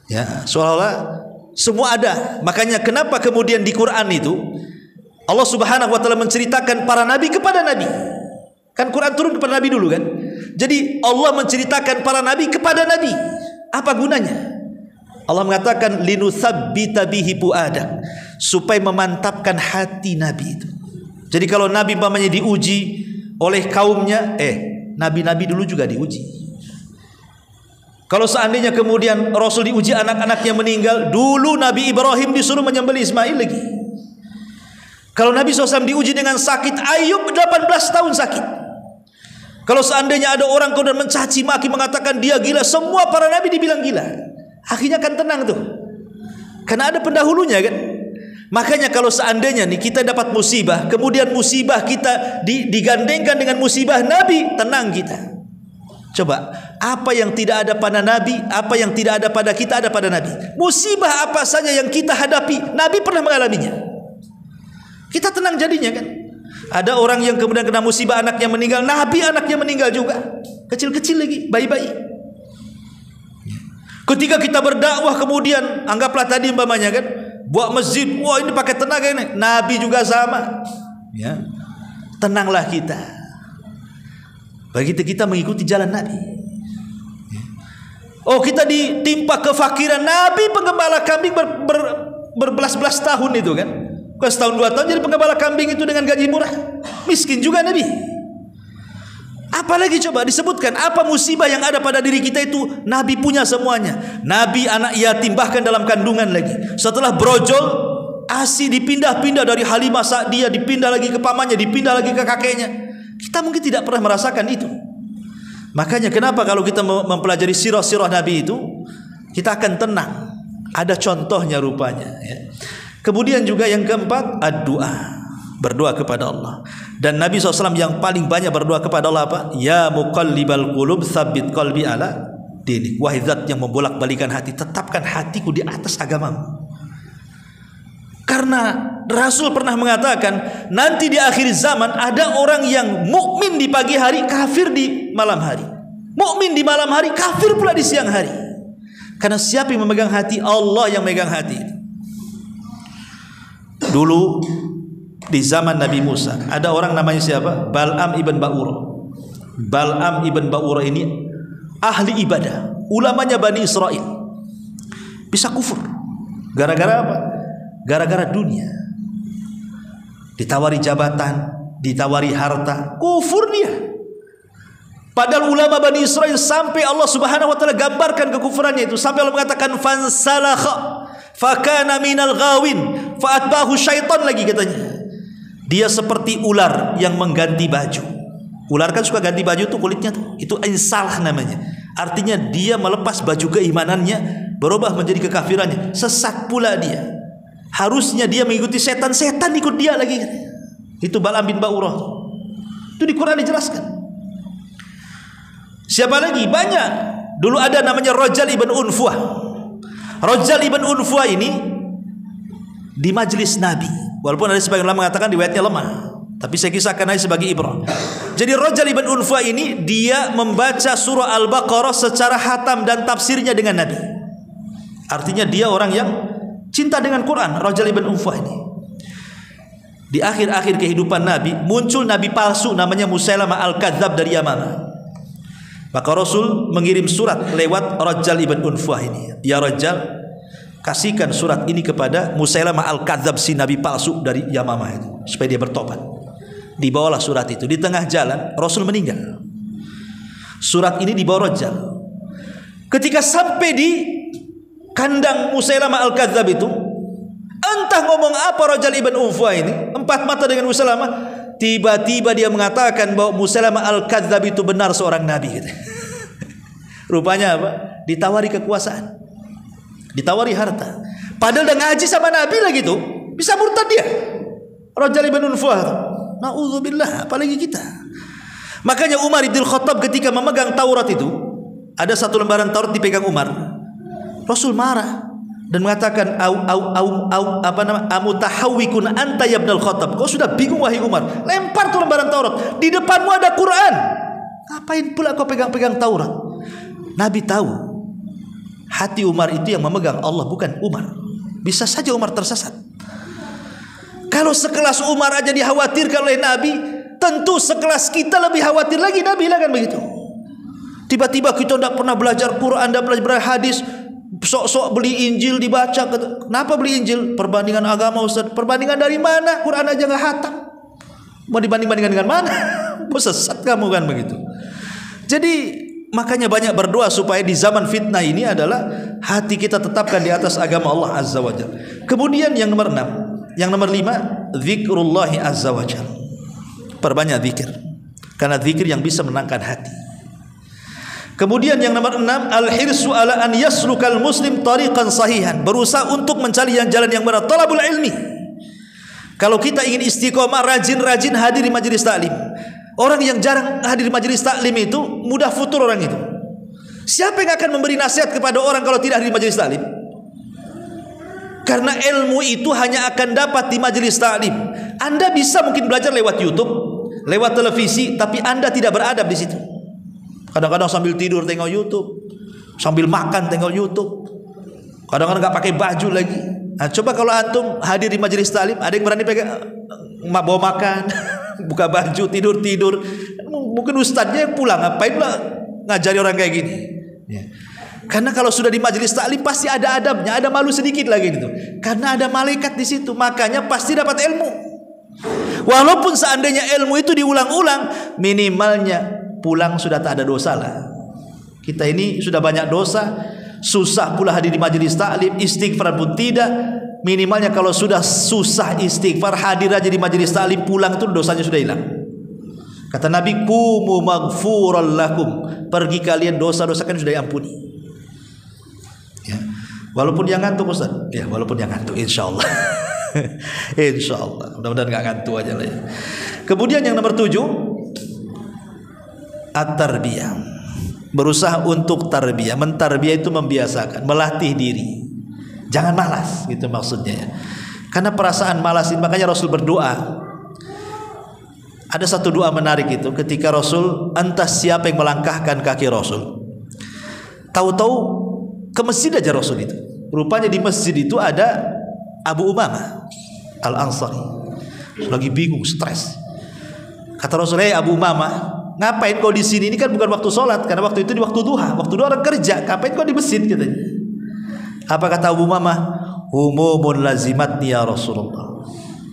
Ya, seolah-olah semua ada. Makanya kenapa kemudian di Quran itu Allah Subhanahu wa taala menceritakan para nabi kepada nabi. Kan Quran turun kepada nabi dulu kan. Jadi Allah menceritakan para nabi kepada nabi. Apa gunanya? Allah mengatakan linutsabbita bihi fuadak, supaya memantapkan hati nabi itu. Jadi kalau nabi umpamanya diuji oleh kaumnya, nabi-nabi dulu juga diuji. Kalau seandainya kemudian Rasul diuji anak-anaknya meninggal, dulu Nabi Ibrahim disuruh menyembelih Ismail lagi. Kalau Nabi SAW diuji dengan sakit, Ayub 18 tahun sakit. Kalau seandainya ada orang kemudian mencaci maki mengatakan dia gila, semua para nabi dibilang gila. Akhirnya kan tenang tuh. Karena ada pendahulunya kan. Makanya kalau seandainya nih kita dapat musibah, kemudian musibah kita digandengkan dengan musibah nabi, tenang kita. Coba, apa yang tidak ada pada nabi, apa yang tidak ada pada kita ada pada nabi. Musibah apa saja yang kita hadapi, nabi pernah mengalaminya. Kita tenang jadinya kan. Ada orang yang kemudian kena musibah anaknya meninggal, nabi anaknya meninggal juga. Kecil-kecil lagi, bayi-bayi. Ketika kita berdakwah kemudian anggaplah tadi umpamanya kan, buat masjid, wah ini pakai tenaga ini. Nabi juga sama. Ya. Tenanglah kita. Begitu kita mengikuti jalan Nabi. Oh, kita ditimpa kefakiran, Nabi penggembala kambing berbelas-belas tahun itu kan. Bukan setahun 2 tahun jadi penggembala kambing itu dengan gaji murah. Miskin juga Nabi. Apalagi coba disebutkan apa musibah yang ada pada diri kita itu Nabi punya semuanya. Nabi anak yatim bahkan dalam kandungan lagi. Setelah brojol, ASI dipindah-pindah dari Halimah Sa'diyah, dipindah lagi ke pamannya, dipindah lagi ke kakeknya. Kita mungkin tidak pernah merasakan itu. Makanya kenapa kalau kita mempelajari sirah-sirah Nabi itu, kita akan tenang. Ada contohnya rupanya ya. Kemudian juga yang keempat, ad-du'a, berdoa kepada Allah. Dan Nabi SAW yang paling banyak berdoa kepada Allah apa? Ya muqallibal qulub tsabbit qalbi ala dinik. Wahai zat yang membolak-balikan hati, tetapkan hatiku di atas agamamu. Karena Rasul pernah mengatakan nanti di akhir zaman ada orang yang mukmin di pagi hari, kafir di malam hari. Mukmin di malam hari, kafir pula di siang hari. Karena siapa yang memegang hati? Allah yang memegang hati. Dulu di zaman Nabi Musa ada orang namanya siapa? Bal'am ibn Ba'ura. Bal'am ibn Ba'ura ini ahli ibadah, ulamanya Bani Israel. Bisa kufur. Gara-gara apa? Gara-gara dunia. Ditawari jabatan, ditawari harta, kufur dia. Padahal ulama Bani Israel sampai Allah Subhanahu wa taala gambarkan kekufurannya itu, sampai Allah mengatakan fansalakha fakana minal ghawin fa'atbahu syaitan lagi katanya. Dia seperti ular yang mengganti baju. Ular kan suka ganti baju tuh kulitnya tuh. Itu insalah namanya. Artinya dia melepas baju keimanannya, berubah menjadi kekafirannya. Sesat pula dia. Harusnya dia mengikuti setan, setan ikut dia lagi. Itu Bal'am bin Ba'urah. Itu di Quran dijelaskan. Siapa lagi? Banyak. Dulu ada namanya Rajal ibn Unfuah. Rajal ibn Unfuah ini di majelis Nabi. Walaupun ada sebagian ulama mengatakan riwayatnya lemah, tapi saya kisahkan aja sebagai ibrah. Jadi Rajal ibn Unfuah ini dia membaca surah Al-Baqarah secara khatam dan tafsirnya dengan Nabi. Artinya dia orang yang cinta dengan Quran. Rajal ibn Unfuah ini. Di akhir-akhir kehidupan Nabi muncul nabi palsu namanya Musailamah al-Kadzab dari Yamamah. Maka Rasul mengirim surat lewat Rajal ibn Unfuah ini. Ya Rajal, kasihkan surat ini kepada Musailamah al-Kadzab, si nabi palsu dari Yamamah itu, supaya dia bertobat. Dibawalah surat itu. Di tengah jalan Rasul meninggal. Surat ini dibawa Rajal. Ketika sampai di kandang Musailamah Al-Kadzdzab itu, entah ngomong apa Rajal ibn Unfuah ini, empat mata dengan Musailamah, tiba-tiba dia mengatakan bahwa Musailamah Al-Kadzdzab itu benar seorang nabi gitu. Rupanya apa? Ditawari kekuasaan, ditawari harta. Padahal udah ngaji sama nabi lagi tuh, bisa murtad dia. Rajal ibn Unfuah. Na'udzubillah, apalagi kita. Makanya Umar ibn Khattab ketika memegang Taurat itu, ada satu lembaran Taurat dipegang Umar. Rasul marah dan mengatakan, amutahawwikun anta ya ibnul Khattab. Kau sudah bingung wahai Umar. Lempar tuh lembaran Taurat. Di depanmu ada Quran. Ngapain pula kau pegang-pegang Taurat? Nabi tahu hati Umar itu yang memegang Allah, bukan Umar. Bisa saja Umar tersesat. Kalau sekelas Umar aja dikhawatirkan oleh Nabi, tentu sekelas kita lebih khawatir lagi. Nabi lah kan begitu. Tiba-tiba kita tidak pernah belajar Quran, tidak belajar hadis, sok-sok beli Injil dibaca. Kenapa beli Injil? Perbandingan agama Ustaz. Perbandingan dari mana? Quran aja nggak hatam. Mau dibanding-bandingkan dengan mana? Mau sesat kamu kan begitu. Jadi makanya banyak berdoa supaya di zaman fitnah ini adalah hati kita tetapkan di atas agama Allah Azza wa Jalla. Kemudian yang nomor 6. Yang nomor 5, zikrullahi azza wa jalla. Perbanyak zikir, karena zikir yang bisa menenangkan hati. Kemudian yang nomor 6, al-hirsu ala an yaslukal muslim tariqan sahihan. Berusaha untuk mencari yang jalan yang benar, talabul ilmi. Kalau kita ingin istiqomah, rajin-rajin hadir di majelis taklim. Orang yang jarang hadir di majelis taklim itu mudah futur orang itu. Siapa yang akan memberi nasihat kepada orang kalau tidak hadir di majelis taklim? Karena ilmu itu hanya akan dapat di majelis taklim. Anda bisa mungkin belajar lewat YouTube, lewat televisi, tapi Anda tidak beradab di situ. Kadang-kadang sambil tidur tengok YouTube, sambil makan tengok YouTube, kadang-kadang nggak pakai baju lagi. Nah, coba kalau antum hadir di majelis taklim, ada yang berani pegang bawa makan, buka baju, tidur. Mungkin ustadznya yang pulang, ngapain lah ngajari orang kayak gini. Ya. Karena kalau sudah di majelis taklim pasti ada adabnya, ada malu sedikit lagi gitu. Karena ada malaikat di situ, makanya pasti dapat ilmu. Walaupun seandainya ilmu itu diulang-ulang, minimalnya pulang sudah tak ada dosa lah. Kita ini sudah banyak dosa, susah pula hadir di majelis taklim, istighfar pun tidak. Minimalnya kalau sudah susah istighfar, hadir aja di majelis taklim, pulang itu dosanya sudah hilang. Kata Nabi, qumu maghfuran lakum. Pergi kalian, dosa-dosa kan sudah diampuni. Ya. Walaupun yang ngantuk Ustaz. Ya, walaupun yang ngantuk, insyaallah. Insyaallah. Mudah-mudahan enggak ngantuk aja lah ya. Kemudian yang nomor 7, at-tarbiyah. Berusaha untuk tarbiyah. Mentarbiyah itu membiasakan, melatih diri. Jangan malas, gitu maksudnya ya. Karena perasaan malas ini, makanya Rasul berdoa. Ada satu doa menarik itu ketika Rasul, entah siapa yang melangkahkan kaki Rasul. Tahu-tahu ke masjid aja Rasul itu. Rupanya di masjid itu ada Abu Umamah Al-Ansari. Lagi bingung, stres. Kata Rasul, "Hei Abu Umamah, ngapain kau di sini? Ini kan bukan waktu sholat, karena waktu itu di waktu duha. Waktu duha orang kerja. Ngapain kau di masjid?" katanya. Apa kata Abu Umamah? "Humumun lazimatni ya Rasulullah.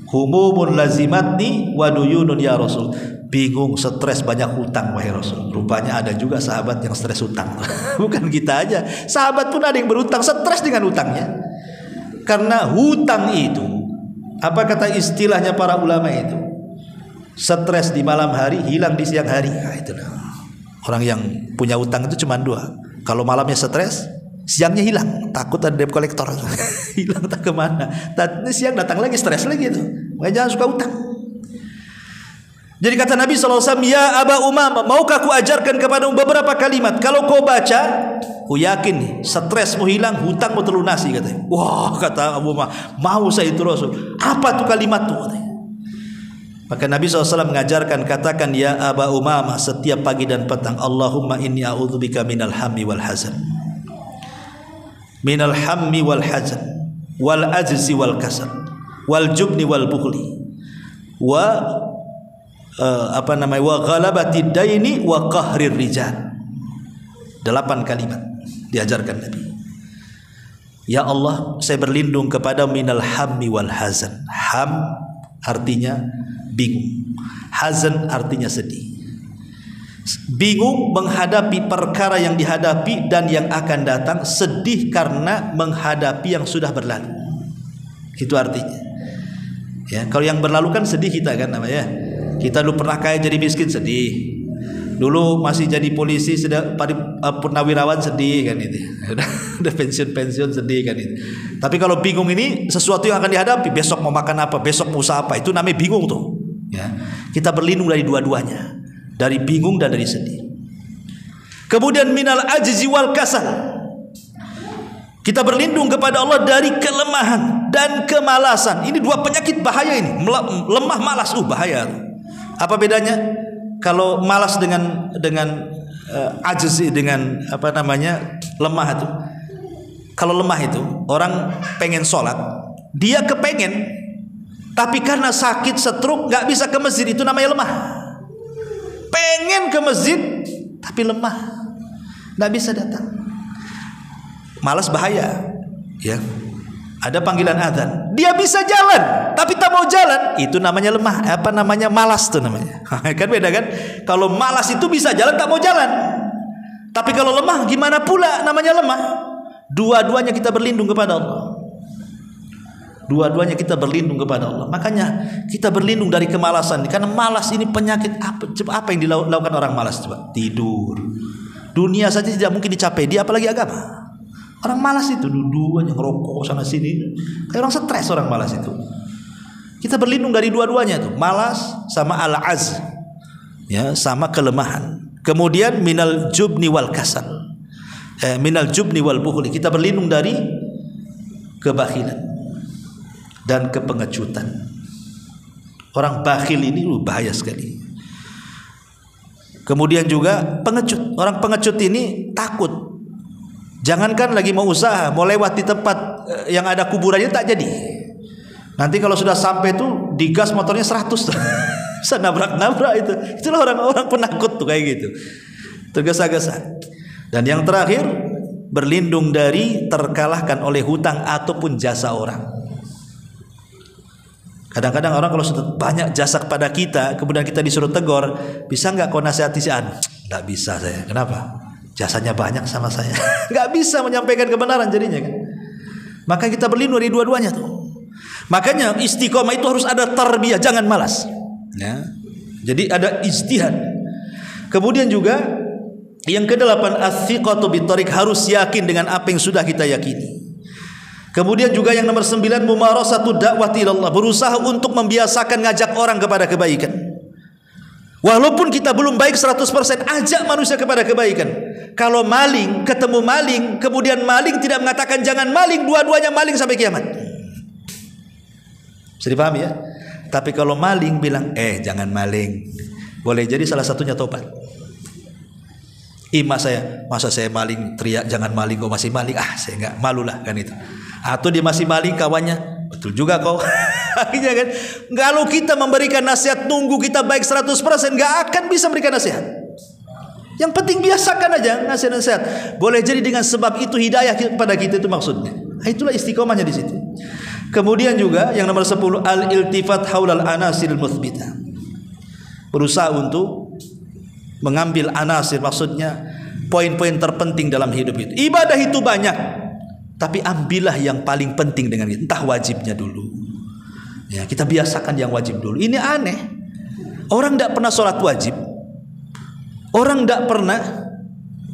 Humumun lazimatni wa duyunun ya Rasul." Bingung, stres, banyak hutang wahai Rasul. Rupanya ada juga sahabat yang stres hutang. Bukan kita aja, sahabat pun ada yang berhutang, stres dengan hutangnya. Karena hutang itu, apa kata istilahnya para ulama itu? Stres di malam hari, hilang di siang hari. Nah, itulah. Orang yang punya hutang itu cuma 2. Kalau malamnya stres, siangnya hilang, takut ada debt collector. Hilang tak kemana. Siang datang lagi, stres lagi itu. Makanya jangan suka hutang. Jadi kata Nabi SAW, "Ya Aba Umamah, maukah ku ajarkan kepadamu beberapa kalimat? Kalau kau baca, ku yakin stresmu hilang, hutangmu terlunasi," katanya. Wah, kata Abu Umamah, mau saya itu Rasul. Apa tuh kalimat tuh? Katanya. Maka Nabi SAW mengajarkan, katakan, "Ya Aba Umamah, setiap pagi dan petang, Allahumma inni a'udzubika minal hammi wal hazan. Minal hammi wal hazan, wal ajzi wal kasal, wal jubni wal bukhli, wa wa ghalabati daini wa qahrir rijal." 8 kalimat diajarkan Nabi. Ya Allah, saya berlindung kepada minal hammi wal hazan. Ham artinya bingung, Hazan artinya sedih. Bingung menghadapi perkara yang dihadapi dan yang akan datang, sedih karena menghadapi yang sudah berlalu. Itu artinya. Ya, kalau yang berlalu kan sedih kita kan namanya. Kita dulu pernah kaya jadi miskin, sedih. Dulu masih jadi polisi, sudah purnawirawan, sedih kan itu. Udah pensiun sedih kan itu. Tapi kalau bingung ini sesuatu yang akan dihadapi, besok mau makan apa, besok mau usaha apa, itu namanya bingung tuh. Ya. Kita berlindung dari dua-duanya. Dari bingung dan dari sedih. Kemudian minal ajzi wal kasal. Kita berlindung kepada Allah dari kelemahan dan kemalasan. Ini dua penyakit bahaya ini. Lemah, malas, bahaya. Apa bedanya? Kalau malas dengan ajzi, dengan apa namanya, lemah itu. Kalau lemah itu orang pengen sholat, dia kepengen, tapi karena sakit stroke nggak bisa ke masjid, itu namanya lemah. Pengen ke masjid tapi lemah, nggak bisa datang. Malas bahaya, ya. Ada panggilan azan, dia bisa jalan tapi tak mau jalan, itu namanya lemah. Apa namanya? Malas tuh namanya. Kan beda kan? Kalau malas itu bisa jalan tak mau jalan, tapi kalau lemah gimana pula namanya lemah. Dua-duanya kita berlindung kepada Allah. Dua-duanya kita berlindung kepada Allah. Makanya kita berlindung dari kemalasan. Karena malas ini penyakit apa yang dilakukan orang malas? Coba tidur. Dunia saja tidak mungkin dicapai, dia apalagi agama. Orang malas itu dua-duanya ngerokok sana sini. Kayak orang stres orang malas itu. Kita berlindung dari dua-duanya itu. Malas sama al-az. Ya, sama kelemahan. Kemudian minal jubni wal kasal. Minal jubni wal bukhli. Kita berlindung dari kebakhilan dan kepengecutan. Orang bakhil ini bahaya sekali. Kemudian juga pengecut. Orang pengecut ini takut. Jangankan lagi mau usaha, mau lewat di tempat yang ada kuburannya tak jadi. Nanti kalau sudah sampai itu digas motornya 100 tuh. Bisa nabrak-nabrak itu. Itulah orang-orang penakut tuh kayak gitu. Tergesa-gesa. Dan yang terakhir, berlindung dari terkalahkan oleh hutang ataupun jasa orang. Kadang-kadang orang kalau sudah banyak jasa kepada kita, kemudian kita disuruh tegur, bisa nggak kau nasihati si An? Nggak bisa saya. Kenapa? Jasanya banyak sama saya. Nggak bisa menyampaikan kebenaran jadinya kan. Maka kita berlindung dari dua-duanya tuh. Makanya istiqomah itu harus ada tarbiyah, jangan malas. Ya. Jadi ada ijtihad. Kemudian juga yang ke-8, as-siqatu bitariq, harus yakin dengan apa yang sudah kita yakini. Kemudian juga yang nomor 9, mumarasatu da'wati ilallah, berusaha untuk membiasakan ngajak orang kepada kebaikan. Walaupun kita belum baik 100%, ajak manusia kepada kebaikan. Kalau maling, ketemu maling, kemudian maling tidak mengatakan jangan maling, dua-duanya maling sampai kiamat. Bisa dipahami ya? Tapi kalau maling bilang, jangan maling, boleh jadi salah satunya tobat. Masa saya maling teriak jangan maling, kau masih maling, saya enggak, malulah kan itu. Atau dia masih maling, kawannya, betul juga kau. Akhirnya kan, kalau kita memberikan nasihat nunggu kita baik 100%, enggak akan bisa memberikan nasihat. Yang penting biasakan aja nasihat-nasihat. Boleh jadi dengan sebab itu hidayah kepada kita, itu maksudnya. Itulah istiqomahnya di situ. Kemudian juga yang nomor 10, al-iltifat haulal anasir muthbitah. Berusaha untuk mengambil anasir, maksudnya poin-poin terpenting dalam hidup itu. Ibadah itu banyak, tapi ambillah yang paling penting dengan itu. Entah wajibnya dulu. Ya, kita biasakan yang wajib dulu. Ini aneh. Orang tidak pernah sholat wajib. Orang tidak pernah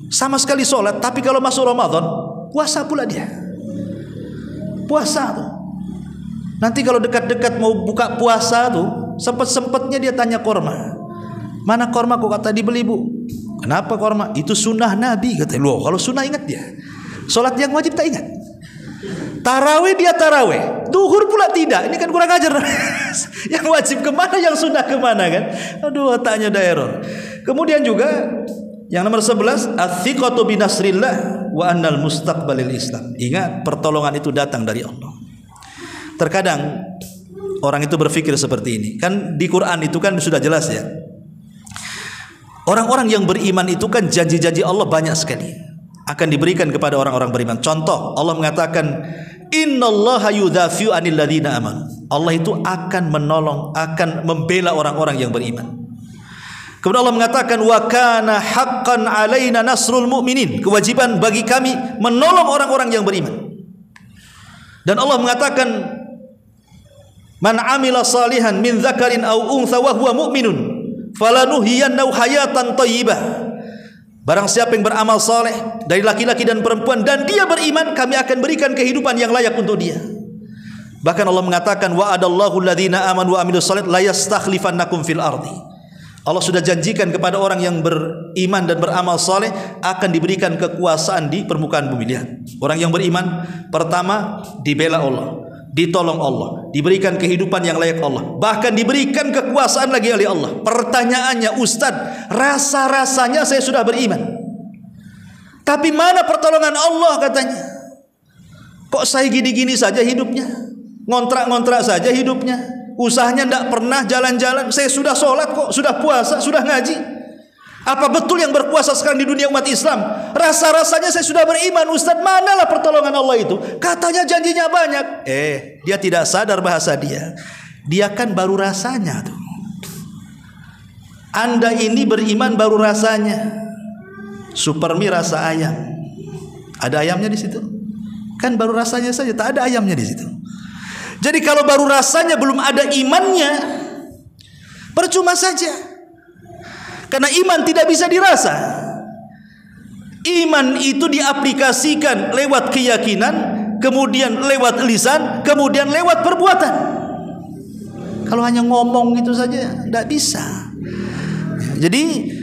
sama sekali sholat, tapi kalau masuk Ramadan, puasa pula dia. Puasa tuh. Nanti kalau dekat-dekat mau buka puasa tuh, sempat-sempatnya dia tanya korma. Mana korma kok kata dibeli bu? Kenapa korma? Itu sunnah Nabi katanya. Loh, kalau sunnah ingat dia. Sholat yang wajib tak ingat. Tarawih dia tarawih, duhur pula tidak. Ini kan kurang ajar. Yang wajib kemana, yang sunnah kemana kan? Aduh, otaknya udah error. Kemudian juga yang nomor 11, as-siqatu binasrillah wa annal mustaqbalil Islam. Ingat, pertolongan itu datang dari Allah. Terkadang orang itu berpikir seperti ini. Kan di Quran itu kan sudah jelas ya. Orang-orang yang beriman itu kan janji-janji Allah banyak sekali akan diberikan kepada orang-orang beriman. Contoh, Allah mengatakan Innallaha yudafi'u 'anil ladzina amanu. Allah itu akan menolong, akan membela orang-orang yang beriman. Kemudian Allah mengatakan wa kana haqqan 'alaina nasrul mu'minin. Kewajiban bagi kami menolong orang-orang yang beriman. Dan Allah mengatakan man 'amila salihan min dzakarin aw untha wa huwa mu'minun falanuhyiyannahu hayatan thayyibah. Barang siapa yang beramal saleh dari laki-laki dan perempuan dan dia beriman, kami akan berikan kehidupan yang layak untuk dia. Bahkan Allah mengatakan wa'adallahu alladzina amanu wa amilus shalihat la yastakhlifannakum fil ardi. Allah sudah janjikan kepada orang yang beriman dan beramal saleh akan diberikan kekuasaan di permukaan bumi. Lihat, orang yang beriman pertama dibela Allah, ditolong Allah, diberikan kehidupan yang layak Allah, bahkan diberikan kekuasaan lagi oleh Allah. Pertanyaannya, Ustadz, rasa-rasanya saya sudah beriman, tapi mana pertolongan Allah katanya? Kok saya gini-gini saja hidupnya, ngontrak-ngontrak saja hidupnya, usahanya tidak pernah jalan-jalan. Saya sudah sholat kok, sudah puasa, sudah ngaji. Apa betul yang berkuasa sekarang di dunia umat Islam? Rasa-rasanya saya sudah beriman, Ustaz. Manalah pertolongan Allah itu? Katanya janjinya banyak. Dia tidak sadar bahasa dia. Dia kan baru rasanya tuh. Anda ini beriman baru rasanya. Supermi rasa ayam. Ada ayamnya di situ? Kan baru rasanya saja, tak ada ayamnya di situ. Jadi kalau baru rasanya belum ada imannya, percuma saja. Karena iman tidak bisa dirasa. Iman itu diaplikasikan lewat keyakinan, kemudian lewat lisan, kemudian lewat perbuatan. Kalau hanya ngomong gitu saja tidak bisa. Jadi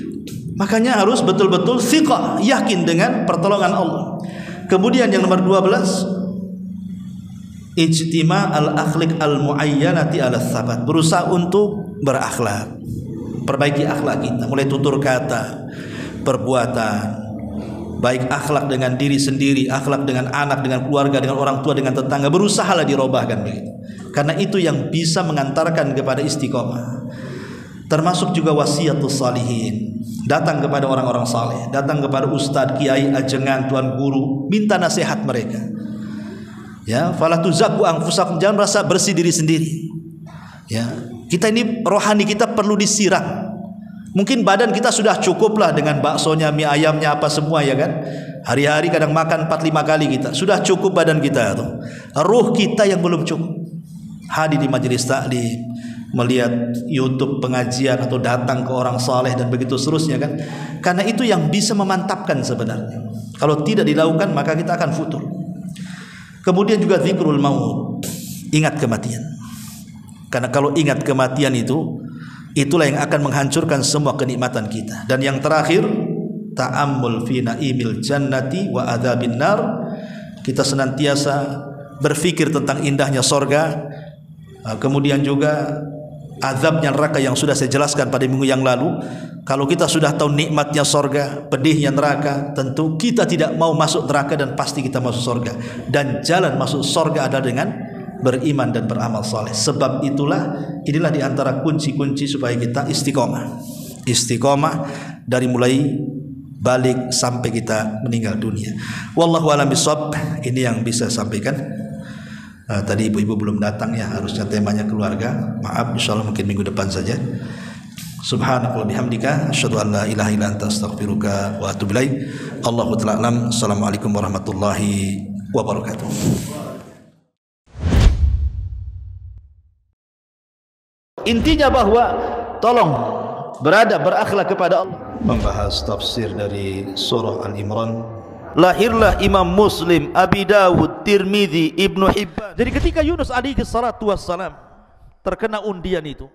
makanya harus betul-betul thiqah, yakin dengan pertolongan Allah. Kemudian yang nomor 12, ijtima al-akhlaq al-muayyanati ala tsabat. Berusaha untuk berakhlak, perbaiki akhlak kita, mulai tutur kata, perbuatan, baik akhlak dengan diri sendiri, akhlak dengan anak, dengan keluarga, dengan orang tua, dengan tetangga. Berusahalah dirobahkan begitu. Karena itu yang bisa mengantarkan kepada istiqomah. Termasuk juga wasiatus salihin. Datang kepada orang-orang saleh, datang kepada ustadz, kiai, ajengan, tuan guru, minta nasihat mereka. Ya, fala tuzakku anfusakum, jangan merasa bersih diri sendiri. Ya, kita ini rohani kita perlu disiram. Mungkin badan kita sudah cukup lah dengan baksonya, mie ayamnya, apa semua ya kan. Hari-hari kadang makan 4-5 kali kita. Sudah cukup badan kita tuh. Ruh kita yang belum cukup. Hadir di majelis taklim, melihat YouTube pengajian atau datang ke orang saleh dan begitu seterusnya kan. Karena itu yang bisa memantapkan sebenarnya. Kalau tidak dilakukan maka kita akan futur. Kemudian juga zikrul maut, ingat kematian. Karena kalau ingat kematian itu, itulah yang akan menghancurkan semua kenikmatan kita. Dan yang terakhir, ta'ammul fi naimil jannati wa adzabin nar. Kita senantiasa berfikir tentang indahnya sorga, kemudian juga azabnya neraka yang sudah saya jelaskan pada minggu yang lalu. Kalau kita sudah tahu nikmatnya sorga, pedihnya neraka, tentu kita tidak mau masuk neraka dan pasti kita masuk sorga. Dan jalan masuk sorga adalah dengan beriman dan beramal saleh. Sebab itulah, inilah diantara kunci-kunci supaya kita istiqomah. Istiqomah dari mulai balik sampai kita meninggal dunia. Wallahu a'lam bishawab. Ini yang bisa saya sampaikan. Tadi ibu-ibu belum datang ya, harusnya temanya keluarga. Maaf, insyaallah mungkin minggu depan saja. Subhanakallahumma bihamdika asyhadu an la ilaha illa anta astaghfiruka wa atubu ilaik. Allahu ta'ala alam. Assalamualaikum warahmatullahi wabarakatuh. Intinya bahwa tolong berakhlak kepada Allah. Membahas tafsir dari surah Al-Imran. Lahirlah Imam Muslim, Abi Dawud, Tirmidzi, Ibnu Hibban. Jadi ketika Yunus alaihi salatu wassalam terkena undian itu,